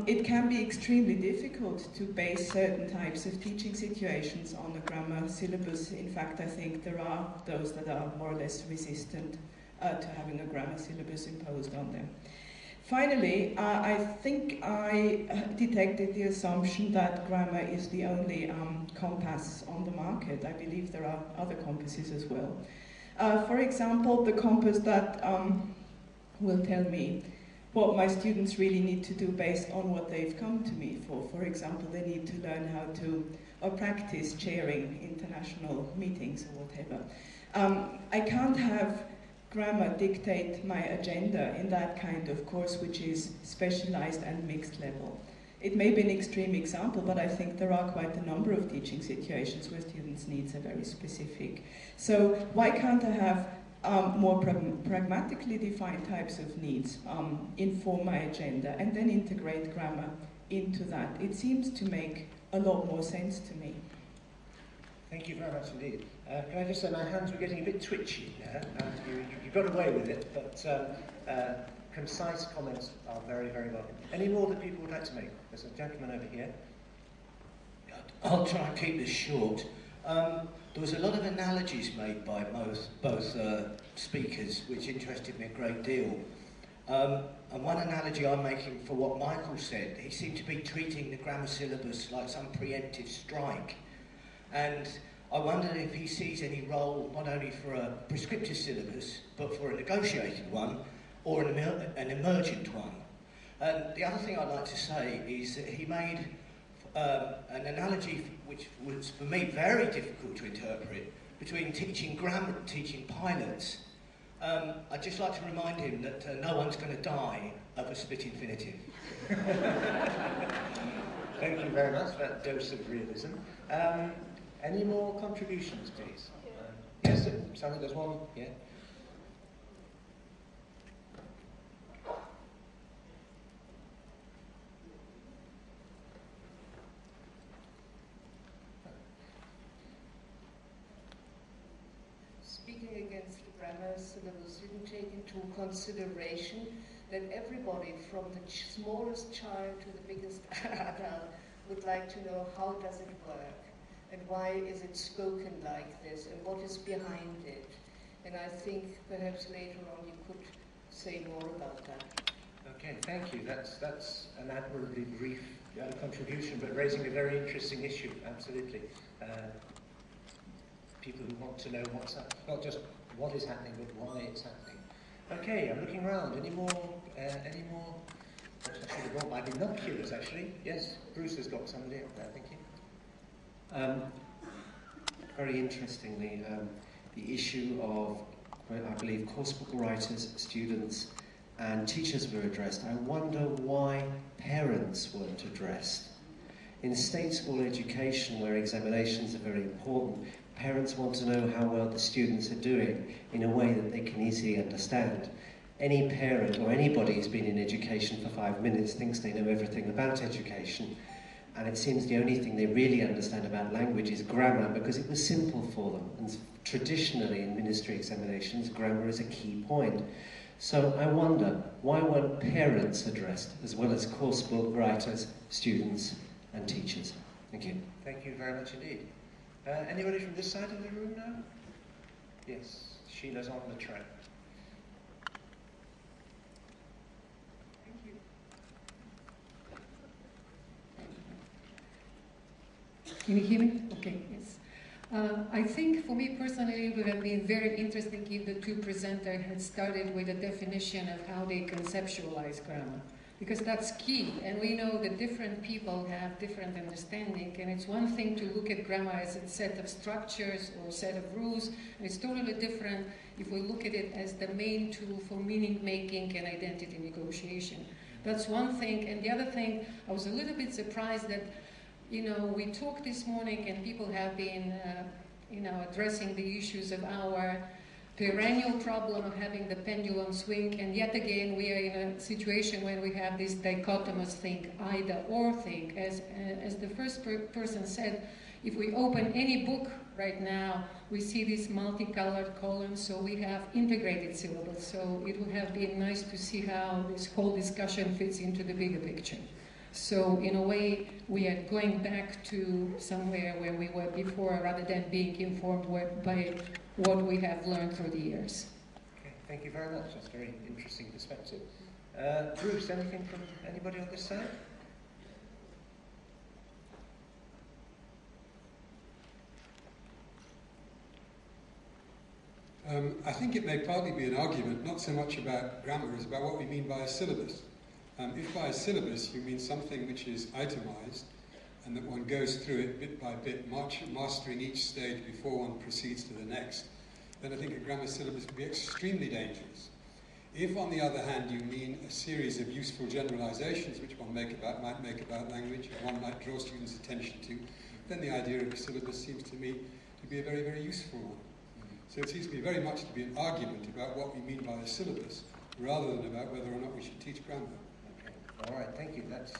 It can be extremely difficult to base certain types of teaching situations on a grammar syllabus. In fact, I think there are those that are more or less resistant to having a grammar syllabus imposed on them. Finally, I think I detected the assumption that grammar is the only compass on the market. I believe there are other compasses as well. For example, the compass that will tell me what my students really need to do based on what they've come to me for. For example, they need to learn how to or practice chairing international meetings or whatever. I can't have grammar dictate my agenda in that kind of course, which is specialized and mixed level. It may be an extreme example, but I think there are quite a number of teaching situations where students' needs are very specific. So why can't I have more pragmatically defined types of needs inform my agenda and then integrate grammar into that? It seems to make a lot more sense to me. Thank you very much indeed. Can I just say my hands were getting a bit twitchy there, and you got away with it, but concise comments are very, very welcome. Any more that people would like to make? There's a gentleman over here. I'll try and keep this short. There was a lot of analogies made by both speakers, which interested me a great deal. And one analogy I'm making for what Michael said, he seemed to be treating the grammar syllabus like some preemptive strike. And I wondered if he sees any role not only for a prescriptive syllabus, but for a negotiated one, or an emergent one. And the other thing I'd like to say is that he made an analogy which was, for me, very difficult to interpret, between teaching grammar and teaching pilots. I'd just like to remind him that no one's going to die of a split infinitive. Thank you very much for that dose of realism. Any more contributions, please? Yes, Sally, there's one. Yeah. take into consideration that everybody, from the smallest child to the biggest adult, would like to know how does it work, and why is it spoken like this, and what is behind it. And I think perhaps later on you could say more about that. Okay, thank you. That's an admirably brief contribution, but raising a very interesting issue, absolutely. People who want to know what's happening, not just what is happening, but why it's happening. Okay, I'm looking around. Any more? I should have brought my binoculars, actually. Yes, Bruce has got somebody up there, thank you. Very interestingly, the issue of, I believe, coursebook writers, students, and teachers were addressed. I wonder why parents weren't addressed. In state school education, where examinations are very important, parents want to know how well the students are doing in a way that they can easily understand. Any parent or anybody who's been in education for 5 minutes thinks they know everything about education, and it seems the only thing they really understand about language is grammar, because it was simple for them. And traditionally in ministry examinations, grammar is a key point. So I wonder, why weren't parents addressed, as well as coursebook writers, students, and teachers? Thank you. Thank you very much indeed. Anybody from this side of the room now? Yes, Sheila's on the track. Thank you. Can you hear me? Okay, yes. I think for me personally it would have been very interesting if the two presenters had started with a definition of how they conceptualize grammar, because that's key, and we know that different people have different understanding, and it's one thing to look at grammar as a set of structures or a set of rules, and it's totally different if we look at it as the main tool for meaning making and identity negotiation. That's one thing, and the other thing, I was a little bit surprised that we talked this morning and people have been, addressing the issues of our perennial problem of having the pendulum swing, and yet again we are in a situation when we have this dichotomous thing, either or thing. As the first person said, if we open any book right now, we see these multicolored columns, so we have integrated syllabus. So it would have been nice to see how this whole discussion fits into the bigger picture. So in a way, we are going back to somewhere where we were before, rather than being informed by what we have learned through the years. Okay, thank you very much. That's a very interesting perspective. Bruce, anything from anybody on this side? I think it may partly be an argument, not so much about grammar as about what we mean by a syllabus. If by a syllabus you mean something which is itemized and that one goes through it bit by bit, mastering each stage before one proceeds to the next, then I think a grammar syllabus would be extremely dangerous. If, on the other hand, you mean a series of useful generalizations which one might make about language, and one might draw students' attention to, then the idea of a syllabus seems to me to be a very, very useful one. So it seems to me very much to be an argument about what we mean by a syllabus, rather than about whether or not we should teach grammar. All right, thank you. That's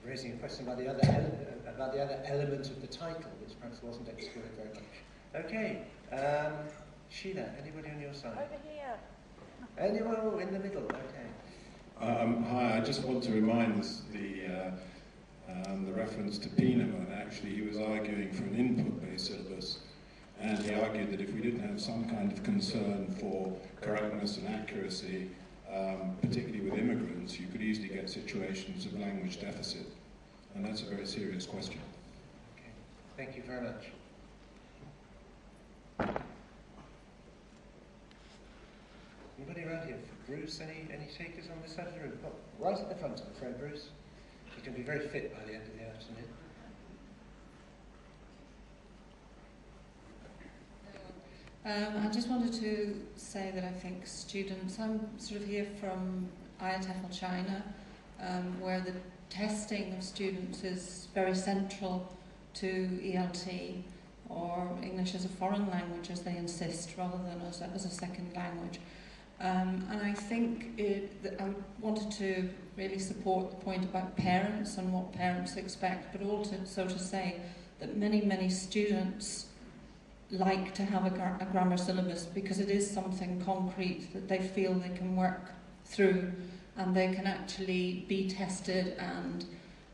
raising a question about the other element of the title, which perhaps wasn't explored very much. Okay, Sheila, anybody on your side? Over here. Anyone in the middle? Okay. Hi, I just want to remind us the reference to Pieneman. Actually, he was arguing for an input-based syllabus, and he argued that if we didn't have some kind of concern for correctness and accuracy, particularly with immigrants, you could easily get situations of language deficit, and that's a very serious question. Okay, thank you very much. Anybody around here? Bruce, any takers on this side of the room? Oh, right at the front, I'm afraid, Bruce. You can be very fit by the end of the afternoon. I just wanted to say that I think students, I'm sort of here from IATEFL China, where the testing of students is very central to ELT, or English as a foreign language, as they insist, rather than as a second language. And I think I wanted to really support the point about parents and what parents expect, but also to say that many, many students like to have a grammar syllabus because it is something concrete that they feel they can work through and they can actually be tested. And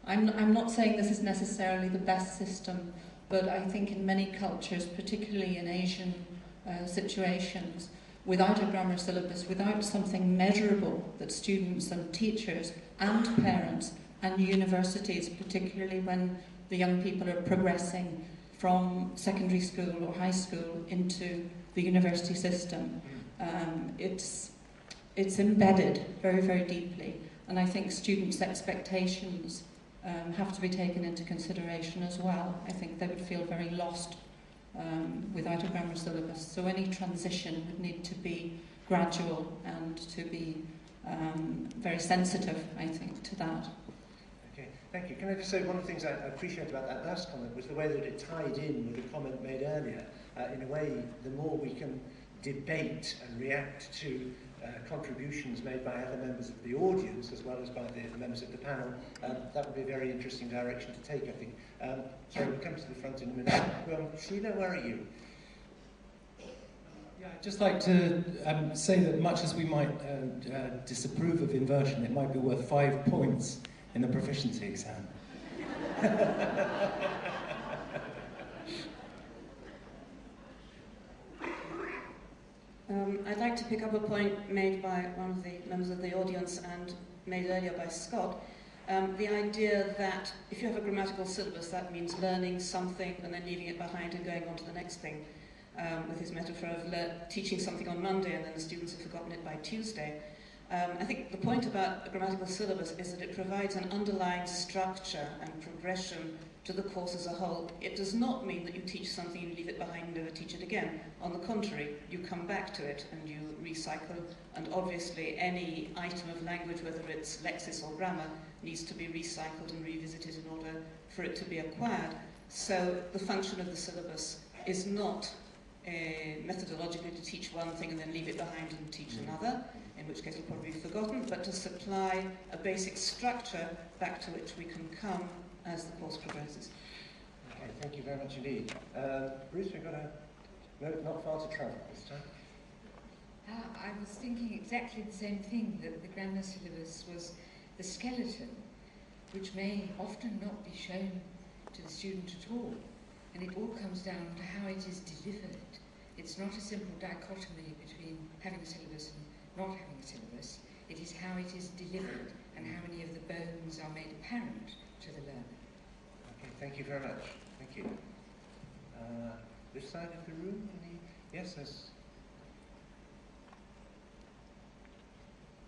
I'm not saying this is necessarily the best system, but I think in many cultures, particularly in Asian situations, without a grammar syllabus, without something measurable that students and teachers and parents and universities, particularly when the young people are progressing from secondary school or high school into the university system, it's embedded very, very deeply. And I think students' expectations have to be taken into consideration as well. I think they would feel very lost without a grammar syllabus. So any transition would need to be gradual and to be very sensitive, I think, to that. Okay, thank you. Can I just say one of the things I appreciate about that last comment was the way that it tied in with a comment made earlier. In a way, the more we can debate and react to contributions made by other members of the audience as well as by the members of the panel, that would be a very interesting direction to take, I think. Sorry, we'll come to the front in a minute. Sheila, where are you? Yeah, I'd just like to say that much as we might disapprove of inversion, it might be worth 5 points in the proficiency exam. I'd like to pick up a point made by one of the members of the audience and made earlier by Scott. The idea that if you have a grammatical syllabus, that means learning something and then leaving it behind and going on to the next thing. With his metaphor of teaching something on Monday and then the students have forgotten it by Tuesday. I think the point about a grammatical syllabus is that it provides an underlying structure and progression to the course as a whole. It does not mean that you teach something and you leave it behind and never teach it again. On the contrary, you come back to it and you recycle, and obviously any item of language, whether it's lexis or grammar, needs to be recycled and revisited in order for it to be acquired. So the function of the syllabus is not methodologically to teach one thing and then leave it behind and teach another, in which case it'll probably be forgotten, but to supply a basic structure back to which we can come as the course progresses. Okay, thank you very much indeed. Bruce, we've got not far to travel this time. I was thinking exactly the same thing, that the grammar syllabus was the skeleton, which may often not be shown to the student at all. And it all comes down to how it is delivered. It's not a simple dichotomy between having a syllabus and not having a syllabus. It is how it is delivered and how many of the bones are made apparent to the learner. Okay, thank you very much. Thank you. This side of the room? Yes, there's...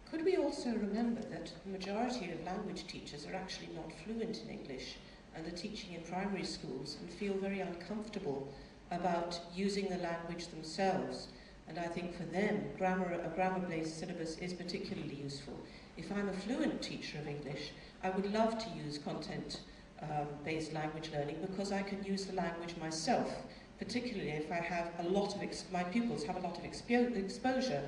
Could we also remember that the majority of language teachers are actually not fluent in English and are teaching in primary schools and feel very uncomfortable about using the language themselves? And I think for them, a grammar-based syllabus is particularly useful. If I'm a fluent teacher of English, I would love to use content-based language learning because I can use the language myself, particularly if I have my pupils have a lot of exposure.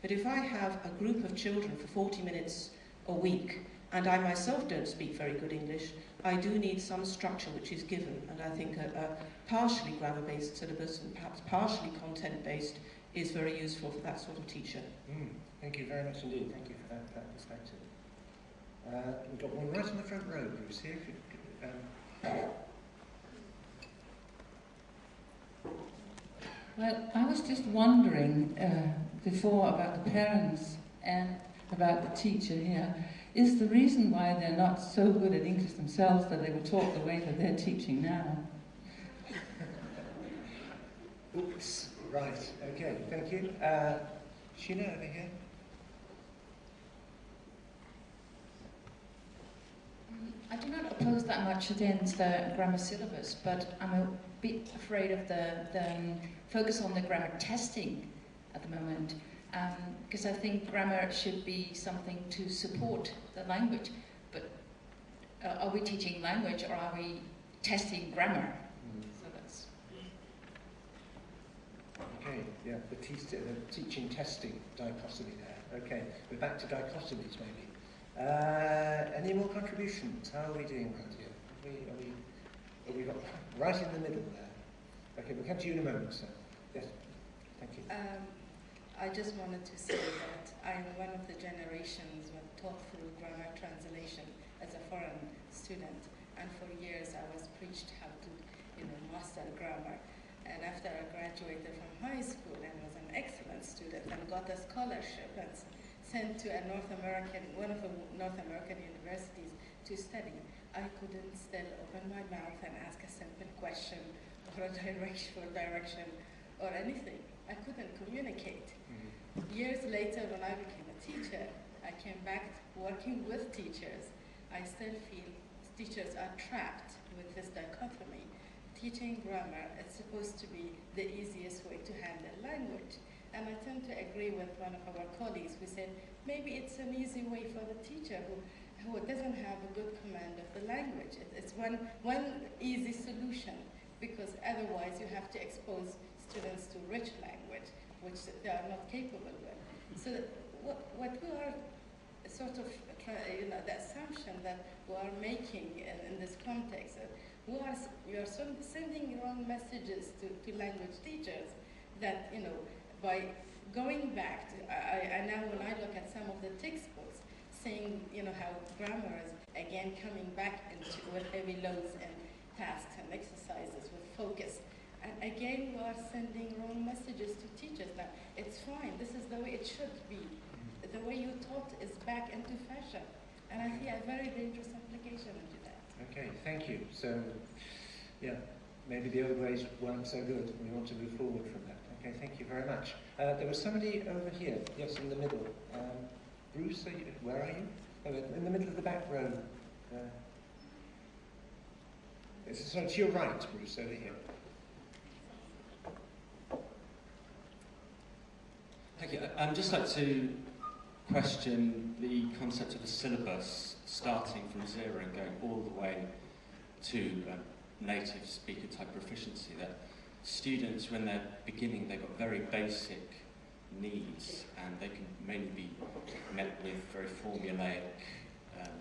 But if I have a group of children for 40 minutes a week, and I myself don't speak very good English, I do need some structure which is given, and I think a partially grammar-based syllabus and perhaps partially content-based is very useful for that sort of teacher. Thank you very much indeed. Thank you for that perspective. We've got one right in the front row, Bruce, here. Well, I was just wondering before about the parents and about the teacher here. Is the reason why they're not so good at English themselves that they were taught the way that they're teaching now? Oops, right, okay, thank you. Sheila, over here. I do not oppose that much against the grammar syllabus, but I'm a bit afraid of the focus on the grammar testing at the moment. Because I think grammar should be something to support the language. But are we teaching language or are we testing grammar? So that's... Okay, yeah, the teaching testing dichotomy there. Okay, we're back to dichotomies maybe. Any more contributions? How are we doing around here? Are we got right in the middle there? Okay, we'll come to you in a moment, sir. Yes, thank you. I just wanted to say that I am one of the generations who taught through grammar translation as a foreign student, and for years I was preached how to, master grammar. And after I graduated from high school and was an excellent student and got a scholarship and sent to one of the North American universities to study, I couldn't still open my mouth and ask a simple question or a direction or anything. I couldn't communicate. Years later, when I became a teacher, I came back working with teachers. I still feel teachers are trapped with this dichotomy. Teaching grammar is supposed to be the easiest way to handle language. And I tend to agree with one of our colleagues who said, maybe it's an easy way for the teacher who doesn't have a good command of the language. It's one easy solution, because otherwise you have to expose students to rich language, which they are not capable with. So what we are sort of, the assumption that we are making in this context, you are sending wrong messages to language teachers that, by going back to, I now when I look at some of the textbooks, saying, how grammar is again coming back with heavy loads and tasks and exercises with focus. And again, we are sending wrong messages to teachers. Now, it's fine. This is the way it should be. The way you taught is back into fashion. And I see a very dangerous implication into that. Okay, thank you. So, yeah, maybe the old ways weren't so good. We want to move forward from that. Okay, thank you very much. There was somebody over here, yes, in the middle. Bruce, where are you? Oh, in the middle of the back row. So to your right, Bruce, over here. Thank you. I'd just like to question the concept of a syllabus starting from zero and going all the way to native speaker type proficiency. That students, when they're beginning, they've got very basic needs, and they can mainly be met with very formulaic,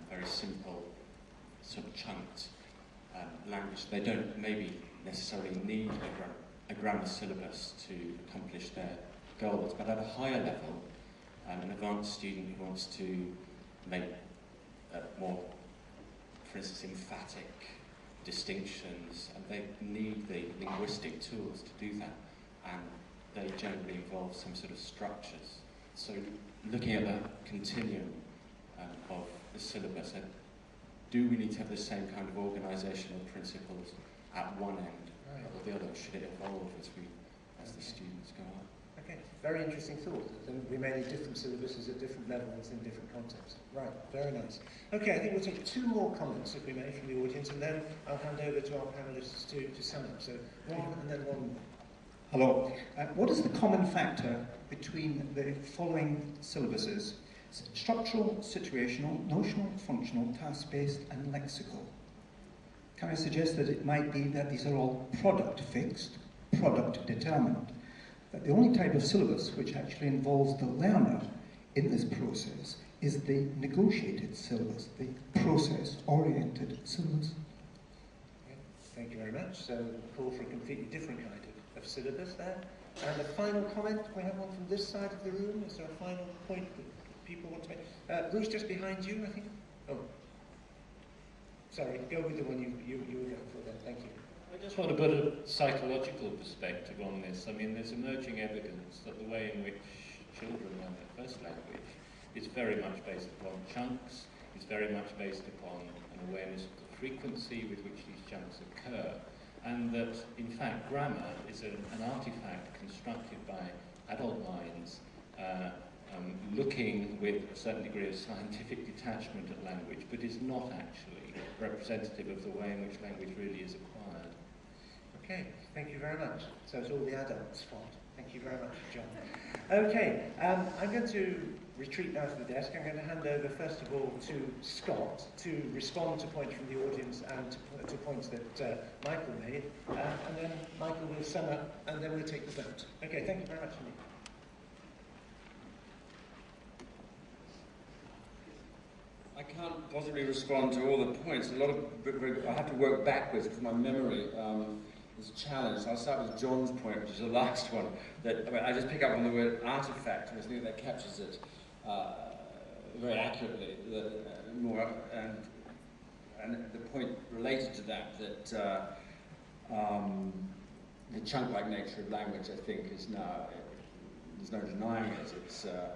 very simple, sort of chunked language. They don't maybe necessarily need a grammar syllabus to accomplish their goals, but at a higher level, an advanced student who wants to make more, for instance, emphatic distinctions, and they need the linguistic tools to do that, and they generally involve some sort of structures. So looking at that continuum of the syllabus, do we need to have the same kind of organisational principles at one end or the other? Should it evolve as the students go on? Okay, very interesting thought. We may need different syllabuses at different levels in different contexts. Right, very nice. Okay, I think we'll take two more comments, if we may, from the audience, and then I'll hand over to our panellists to sum up. So one and then one more. Hello. What is the common factor between the following syllabuses? Structural, situational, notional, functional, task-based, and lexical. Can I suggest that it might be that these are all product-fixed, product-determined? That the only type of syllabus which actually involves the learner in this process is the negotiated syllabus, the process-oriented syllabus. Okay, thank you very much. So a call for a completely different kind of syllabus there. And a final comment, we have one from this side of the room. Is there a final point that people want to make? Bruce, just behind you, I think. Oh, sorry, go with the one you were going for there. Thank you. I just want to put a psychological perspective on this. I mean, there's emerging evidence that the way in which children learn their first language is very much based upon chunks, it's very much based upon an awareness of the frequency with which these chunks occur, and that, in fact, grammar is an artifact constructed by adult minds looking with a certain degree of scientific detachment at language, but is not actually representative of the way in which language really is acquired. Okay, thank you very much. So it's all the adults' fault. Thank you very much, John. Okay, I'm going to retreat now to the desk. I'm going to hand over, first of all, to Scott to respond to points from the audience and to points that Michael made. And then Michael will sum up, and then we'll take the vote. Okay, thank you very much indeed. I can't possibly respond to all the points. A lot of I have to work backwards because my memory challenged. I'll start with John's point, which is the last one. That I just pick up on the word artifact, and I think that captures it very accurately. And the point related to that, the chunk-like nature of language, I think, is now, there's no denying it.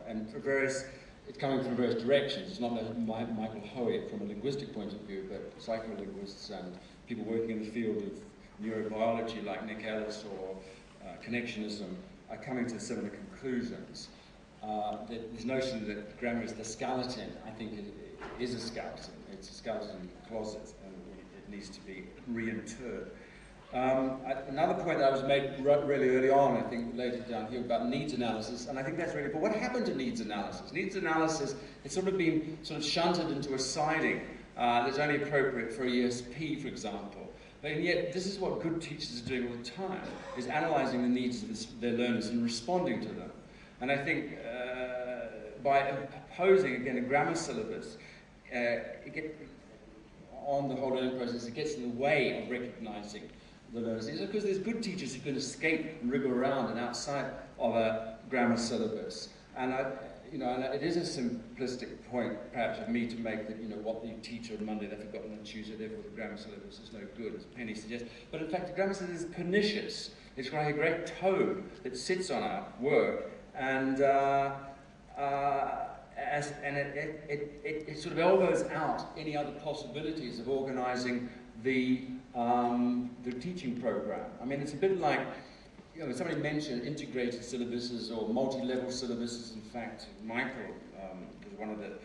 And for various, it's coming from various directions. It's not Michael Howitt from a linguistic point of view, but psycholinguists and people working in the field of neurobiology like Nick Ellis or connectionism are coming to similar conclusions. This notion that grammar is the skeleton, I think it is a skeleton. It's a skeleton closet, and it needs to be reinterred. Another point that was made really early on, I think, later down here, about needs analysis, and I think that's really important. What happened to needs analysis? Needs analysis, it's sort of been shunted into a siding that's only appropriate for ESP, for example. And yet, this is what good teachers are doing all the time, is analysing the needs of their learners and responding to them. And I think by opposing, again, a grammar syllabus, on the whole learning process, it gets in the way of recognising the learners. It's because there's good teachers who can escape and wriggle around and outside of a grammar syllabus. And and it is a simplistic point, perhaps, of me to make that, what you teach on Monday, they've forgotten on Tuesday, therefore the grammar syllabus is no good, as Penny suggests. But in fact, the grammar syllabus is pernicious. It's got a great toad that sits on our work, and it sort of elbows out any other possibilities of organising the teaching program. I mean, it's a bit like, somebody mentioned integrated syllabuses or multi-level syllabuses. In fact, Michael was one of the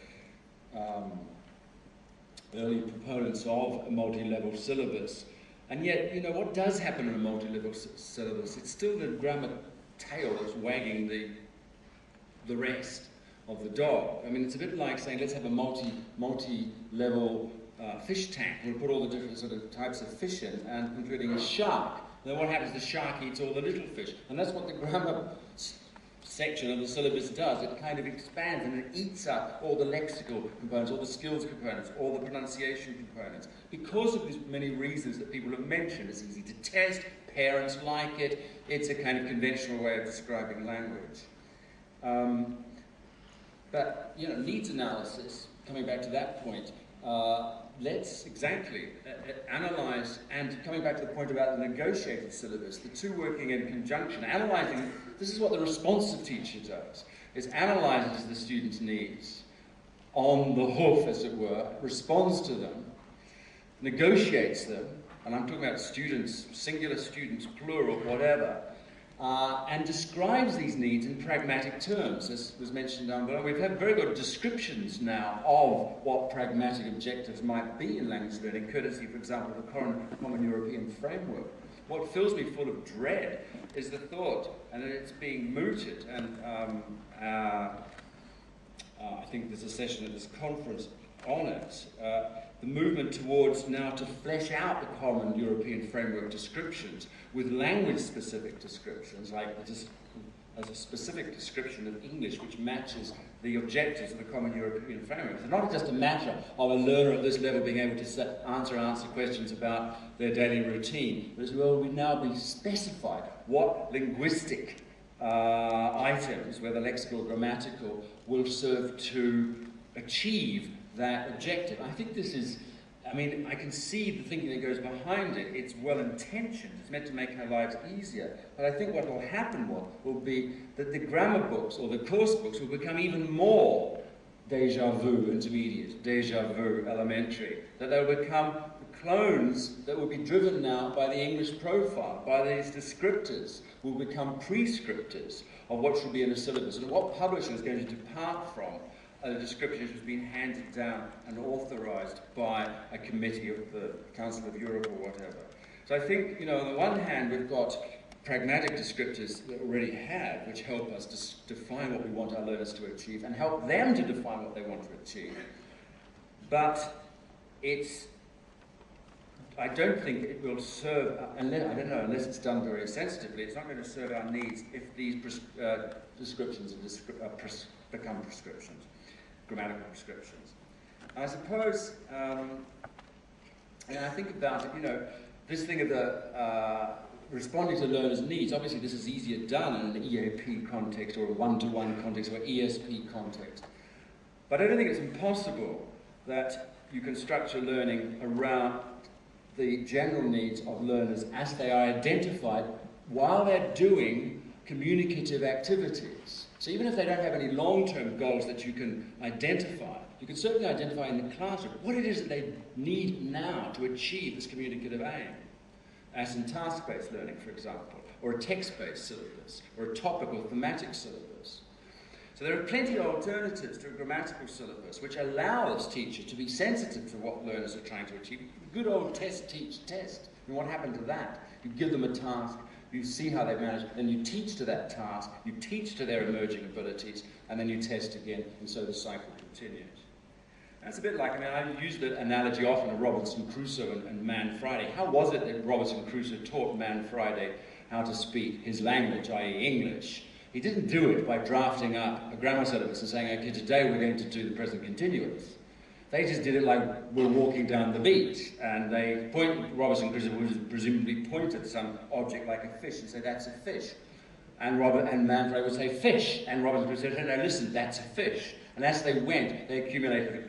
early proponents of a multi-level syllabus. And yet, what does happen in a multi-level syllabus? It's still the grammar tail that's wagging the rest of the dog. I mean, it's a bit like saying, let's have a multi-level fish tank. We'll put all the different sort of types of fish in, and including a shark. Then what happens? The shark eats all the little fish. And that's what the grammar section of the syllabus does. It kind of expands and it eats up all the lexical components, all the skills components, all the pronunciation components. Because of these many reasons that people have mentioned. It's easy to test, parents like it, it's a kind of conventional way of describing language. But, needs analysis, coming back to that point, let's analyse, and coming back to the point about the negotiated syllabus, the two working in conjunction, analysing, this is what the responsive teacher does, is analyses the students' needs on the hoof, as it were, responds to them, negotiates them, and I'm talking about students, singular students, plural, whatever, and describes these needs in pragmatic terms, as was mentioned down below. We've had very good descriptions now of what pragmatic objectives might be in language learning, courtesy, for example, of the Common European Framework. What fills me full of dread is the thought, and it's being mooted, and I think there's a session at this conference on it, the movement towards now to flesh out the Common European Framework descriptions with language-specific descriptions, like as a specific description of English which matches the objectives of the Common European Framework. It's not just a matter of a learner at this level being able to answer questions about their daily routine, but as well we now be specified what linguistic items, whether lexical or grammatical, will serve to achieve that objective. I think this is, I can see the thinking that goes behind it. It's well-intentioned. It's meant to make our lives easier. But I think what will happen will be that the grammar books or the course books will become even more déjà vu intermediate, déjà vu elementary. That they'll become clones that will be driven now by the English profile, by these descriptors, will become prescriptors of what should be in a syllabus and what publisher is going to depart from a description which has been handed down and authorised by a committee of the Council of Europe or whatever. So I think, on the one hand, we've got pragmatic descriptors that we already have, which help us to define what we want our learners to achieve and help them to define what they want to achieve. But I don't think it will serve, unless it's done very sensitively, it's not going to serve our needs if these descriptions become prescriptions. Grammatical prescriptions. I suppose, and I think about it, this thing of the responding to learners' needs, obviously this is easier done in an EAP context or a one-to-one context or ESP context. But I don't think it's impossible that you can structure learning around the general needs of learners as they are identified while they're doing communicative activities. So even if they don't have any long-term goals that you can identify, you can certainly identify in the classroom what it is that they need now to achieve this communicative aim, as in task-based learning, for example, or a text-based syllabus, or a topic or thematic syllabus. So there are plenty of alternatives to a grammatical syllabus which allow this teacher to be sensitive to what learners are trying to achieve. Good old test, teach, test. And what happened to that? You give them a task, you see how they manage, then you teach to that task, you teach to their emerging abilities, and then you test again, and so the cycle continues. That's a bit like, I use the analogy often of Robinson Crusoe and Man Friday. How was it that Robinson Crusoe taught Man Friday how to speak his language, i.e. English? He didn't do it by drafting up a grammar syllabus and saying, okay, today we're going to do the present continuous. They just did it like we're walking down the beach, and they Robinson Crusoe would presumably point at some object like a fish and say, that's a fish. And Man Friday would say, fish. And Robinson Crusoe said, no, listen, that's a fish. And as they went, they accumulated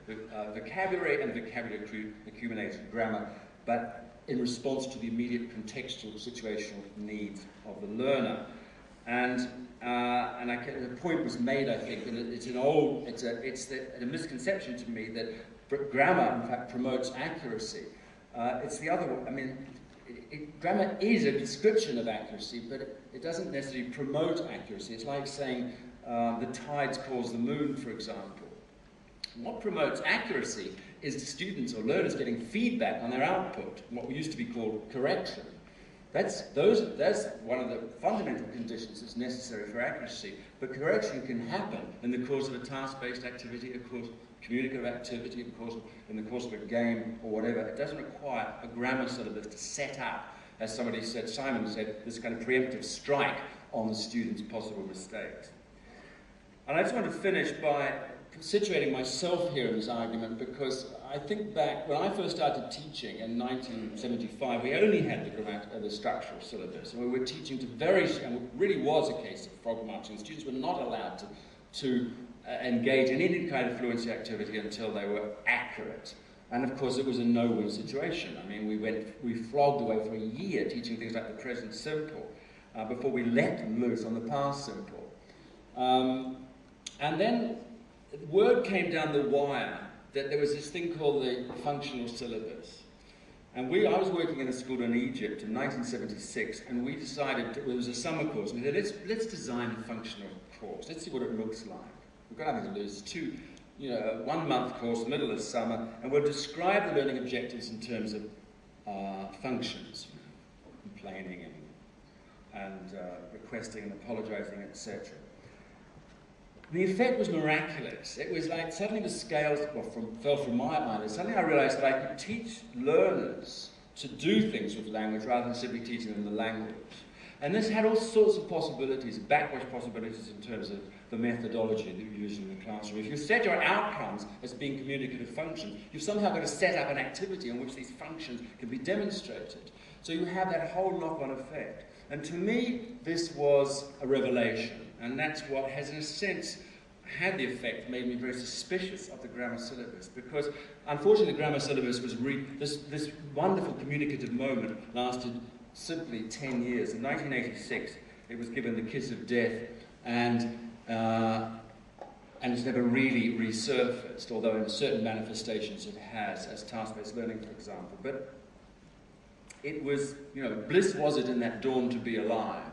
the vocabulary, and the vocabulary accumulated grammar, but in response to the immediate contextual situational needs of the learner. And the point was made, I think, and it's a misconception to me that grammar, in fact, promotes accuracy. It's the other one. Grammar is a description of accuracy, but it doesn't necessarily promote accuracy. It's like saying the tides cause the moon, for example. What promotes accuracy is students or learners getting feedback on their output, what used to be called correction. That's one of the fundamental conditions that's necessary for accuracy. But correction can happen in the course of a task-based activity, a course communicative activity, in the course of a game or whatever. It doesn't require a grammar syllabus to set up, as somebody said, Simon said, this kind of preemptive strike on the student's possible mistakes. And I just want to finish by situating myself here in this argument, because I think back when I first started teaching in 1975, we only had the structural syllabus, and we were teaching to and it really was a case of frog marching. Students were not allowed to engage in any kind of fluency activity until they were accurate. And of course, it was a no-win situation. We flogged away for a year teaching things like the present simple before we let them loose on the past simple. And then word came down the wire that there was this thing called the functional syllabus. And I was working in a school in Egypt in 1976, and we decided, it was a summer course, and we said, let's design a functional course. Let's see what it looks like. We've got nothing to lose. It's a 1 month course, middle of summer, and we'll describe the learning objectives in terms of functions, complaining and requesting and apologizing, etc. The effect was miraculous. It was like suddenly the scales fell from my eyelids. Suddenly I realized that I could teach learners to do things with language rather than simply teaching them the language. And this had all sorts of possibilities, backwash possibilities in terms of the methodology that you use in the classroom. If you set your outcomes as being communicative functions, you've somehow got to set up an activity in which these functions can be demonstrated. So you have that whole knock-on effect. And to me, this was a revelation. And that's what has, in a sense, had the effect, made me very suspicious of the grammar syllabus. Because, unfortunately, the grammar syllabus was this wonderful communicative moment lasted simply 10 years. In 1986, it was given the kiss of death, and it's never really resurfaced, although in certain manifestations it has, as task-based learning, for example. But it was, bliss was it in that dawn to be alive.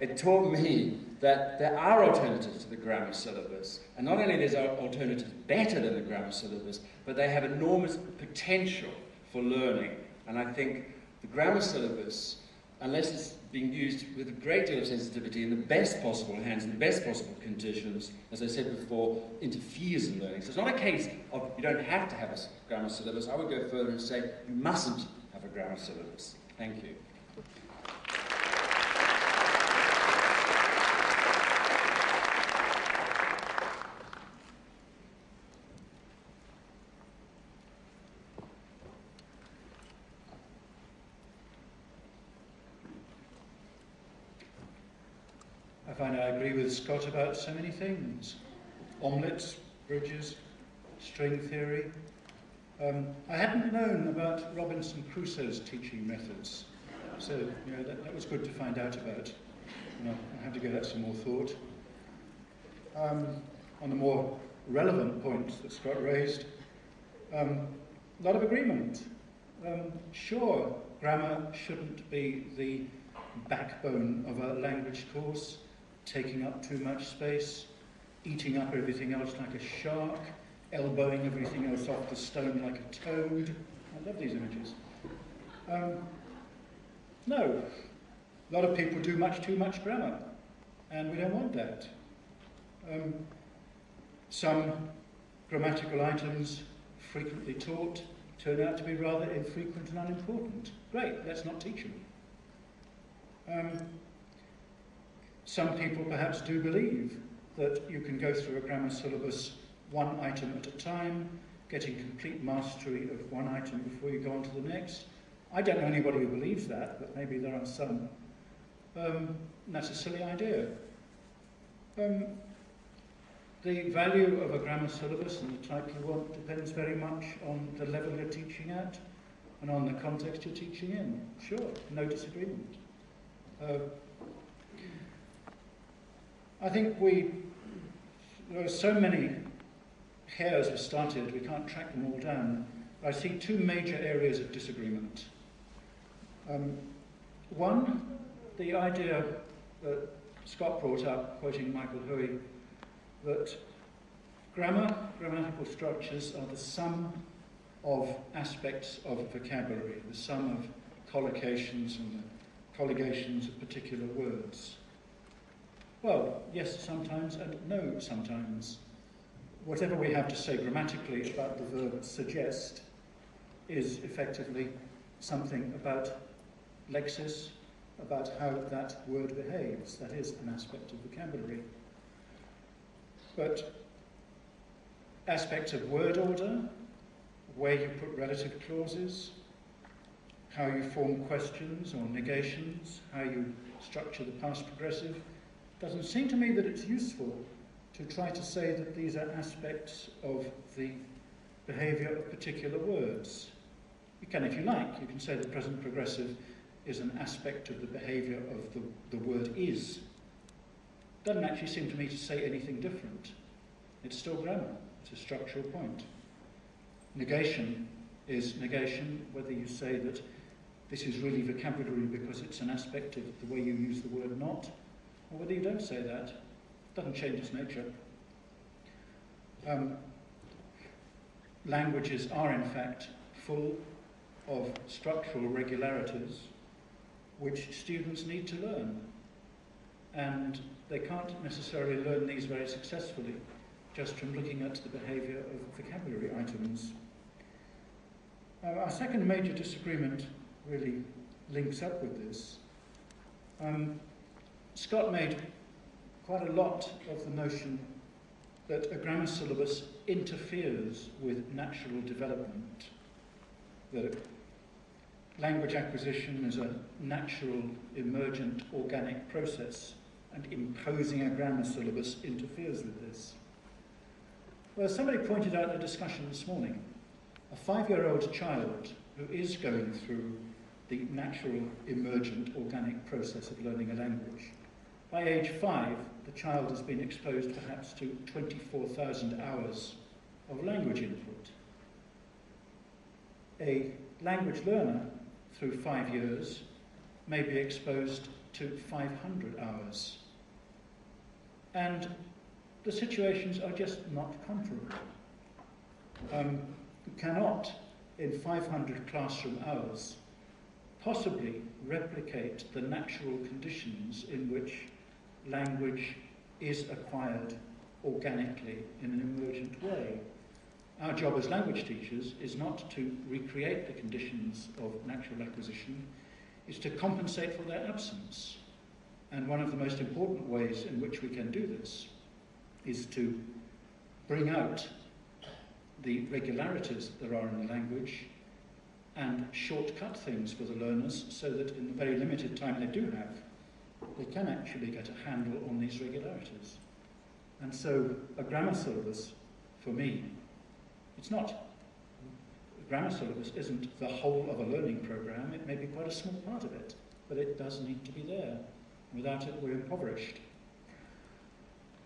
It taught me that there are alternatives to the grammar syllabus, and not only is there alternatives better than the grammar syllabus, but they have enormous potential for learning. And I think the grammar syllabus, unless it's being used with a great deal of sensitivity in the best possible hands, in the best possible conditions, as I said before, interferes in learning. So it's not a case of you don't have to have a grammar syllabus. I would go further and say you mustn't have a grammar syllabus. Thank you. find I agree with Scott about so many things. Omelettes, bridges, string theory. I hadn't known about Robinson Crusoe's teaching methods, so you know, that was good to find out about. And I have to give that some more thought. On the more relevant points that Scott raised, a lot of agreement. Sure, grammar shouldn't be the backbone of a language course, taking up too much space, eating up everything else like a shark, elbowing everything else off the stone like a toad. I love these images. No, a lot of people do too much grammar, and we don't want that. Some grammatical items frequently taught turn out to be rather infrequent and unimportant. Great, let's not teach them. Some people perhaps do believe that you can go through a grammar syllabus one item at a time, getting complete mastery of one item before you go on to the next. I don't know anybody who believes that, but maybe there are some. That's a silly idea. The value of a grammar syllabus and the type you want depends very much on the level you're teaching at and on the context you're teaching in. Sure, no disagreement. I think there are so many hairs have started, we can't track them all down. I see two major areas of disagreement. One, the idea that Scott brought up, quoting Michael Hoey, that grammatical structures are the sum of aspects of vocabulary, the sum of collocations and the colligations of particular words. Well, yes, sometimes, and no, sometimes. Whatever we have to say grammatically about the verb suggest is effectively something about lexis, about how that word behaves. That is an aspect of vocabulary. But aspects of word order, where you put relative clauses, how you form questions or negations, how you structure the past progressive, doesn't seem to me that it's useful to try to say that these are aspects of the behaviour of particular words. You can, if you like, you can say the present progressive is an aspect of the behaviour of the word is. Doesn't actually seem to me to say anything different. It's still grammar. It's a structural point. Negation is negation, whether you say that this is really vocabulary because it's an aspect of the way you use the word not, or whether you don't say that. It doesn't change its nature. Languages are, in fact, full of structural regularities which students need to learn. And they can't necessarily learn these very successfully just from looking at the behaviour of vocabulary items. Our second major disagreement really links up with this. Scott made quite a lot of the notion that a grammar syllabus interferes with natural development, that language acquisition is a natural, emergent, organic process, and imposing a grammar syllabus interferes with this. Well, somebody pointed out in a discussion this morning, a 5-year-old child who is going through the natural, emergent, organic process of learning a language. By age 5, the child has been exposed perhaps to 24,000 hours of language input. A language learner, through 5 years, may be exposed to 500 hours. And the situations are just not comparable. You cannot, in 500 classroom hours, possibly replicate the natural conditions in which language is acquired organically in an emergent way. Our job as language teachers is not to recreate the conditions of natural acquisition, it's to compensate for their absence. And one of the most important ways in which we can do this is to bring out the regularities that there are in the language and shortcut things for the learners so that in the very limited time they do have, they can actually get a handle on these regularities. And so a grammar syllabus, for me, it's not. A grammar syllabus isn't the whole of a learning program. It may be quite a small part of it, but it does need to be there. Without it, we're impoverished.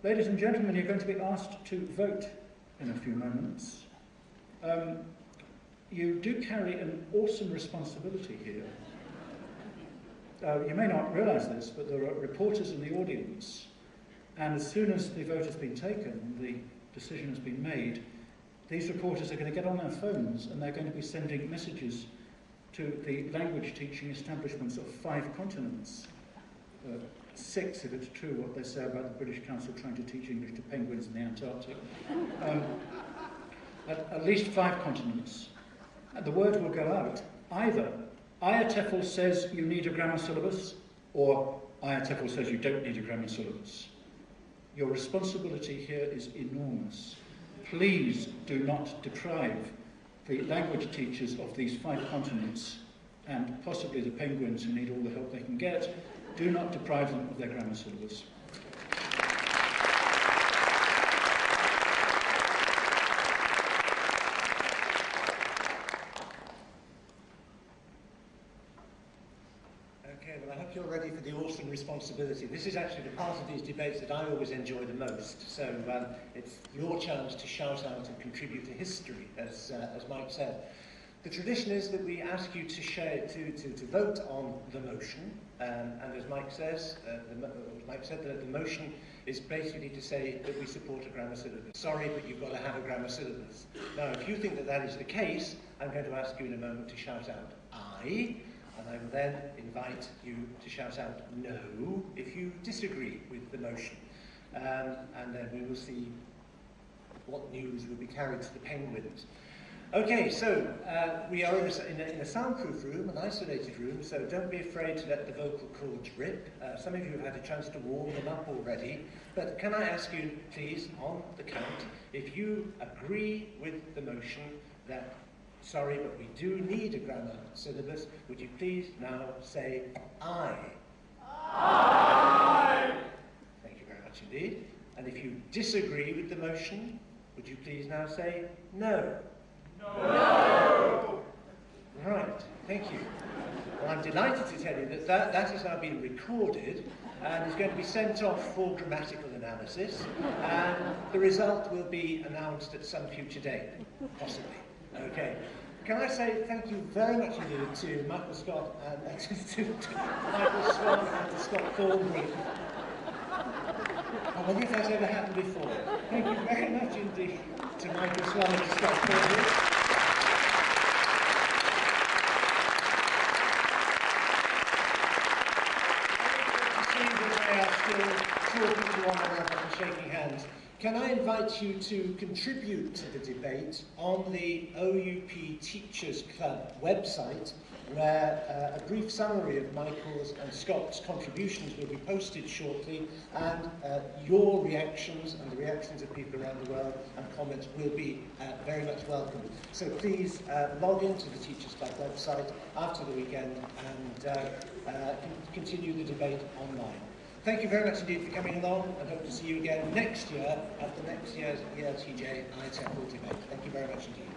Ladies and gentlemen, you're going to be asked to vote in a few moments. You do carry an awesome responsibility here. You may not realise this, but there are reporters in the audience, and as soon as the vote has been taken, the decision has been made, these reporters are going to get on their phones and they're going to be sending messages to the language teaching establishments of 5 continents. 6 if it's true what they say about the British Council trying to teach English to penguins in the Antarctic. At least 5 continents. And the word will go out. Either IATEFL says you need a grammar syllabus, or IATEFL says you don't need a grammar syllabus. Your responsibility here is enormous. Please do not deprive the language teachers of these 5 continents, and possibly the penguins who need all the help they can get. Do not deprive them of their grammar syllabus. Okay, well I hope you're ready for the awesome responsibility. This is actually the part of these debates that I always enjoy the most. So it's your chance to shout out and contribute to history, as Mike said. The tradition is that we ask you to vote on the motion, and as Mike says, Mike said that the motion is basically to say that we support a grammar syllabus. Sorry, but you've got to have a grammar syllabus. Now, if you think that that is the case, I'm going to ask you in a moment to shout out aye, and I will then invite you to shout out no if you disagree with the motion. And then we will see what news will be carried to the penguins. Okay, so we are in a soundproof room, an isolated room, so don't be afraid to let the vocal cords rip. Some of you have had a chance to warm them up already, but can I ask you, please, on the count, if you agree with the motion that, sorry, but we do need a grammar syllabus, would you please now say aye? Aye! Thank you very much indeed. And if you disagree with the motion, would you please now say no? No! Right, thank you. Well, I'm delighted to tell you that that has now been recorded and is going to be sent off for grammatical analysis, and the result will be announced at some future date, possibly. Okay. Can I say thank you very much indeed to Michael Scott and to Michael Swon and to Scotta Tornberi. I wonder if that's ever happened before. Thank you very much indeed to Michael Swon and to Scotta Tornberi. Talking to one another and shaking hands. Can I invite you to contribute to the debate on the OUP Teachers Club website, where a brief summary of Michael's and Scott's contributions will be posted shortly, and your reactions and the reactions of people around the world and comments will be very much welcome. So please log into the Teachers Club website after the weekend and continue the debate online. Thank you very much indeed for coming along, and hope to see you again next year at the next year's ELTJ IATEFL debate. Thank you very much indeed.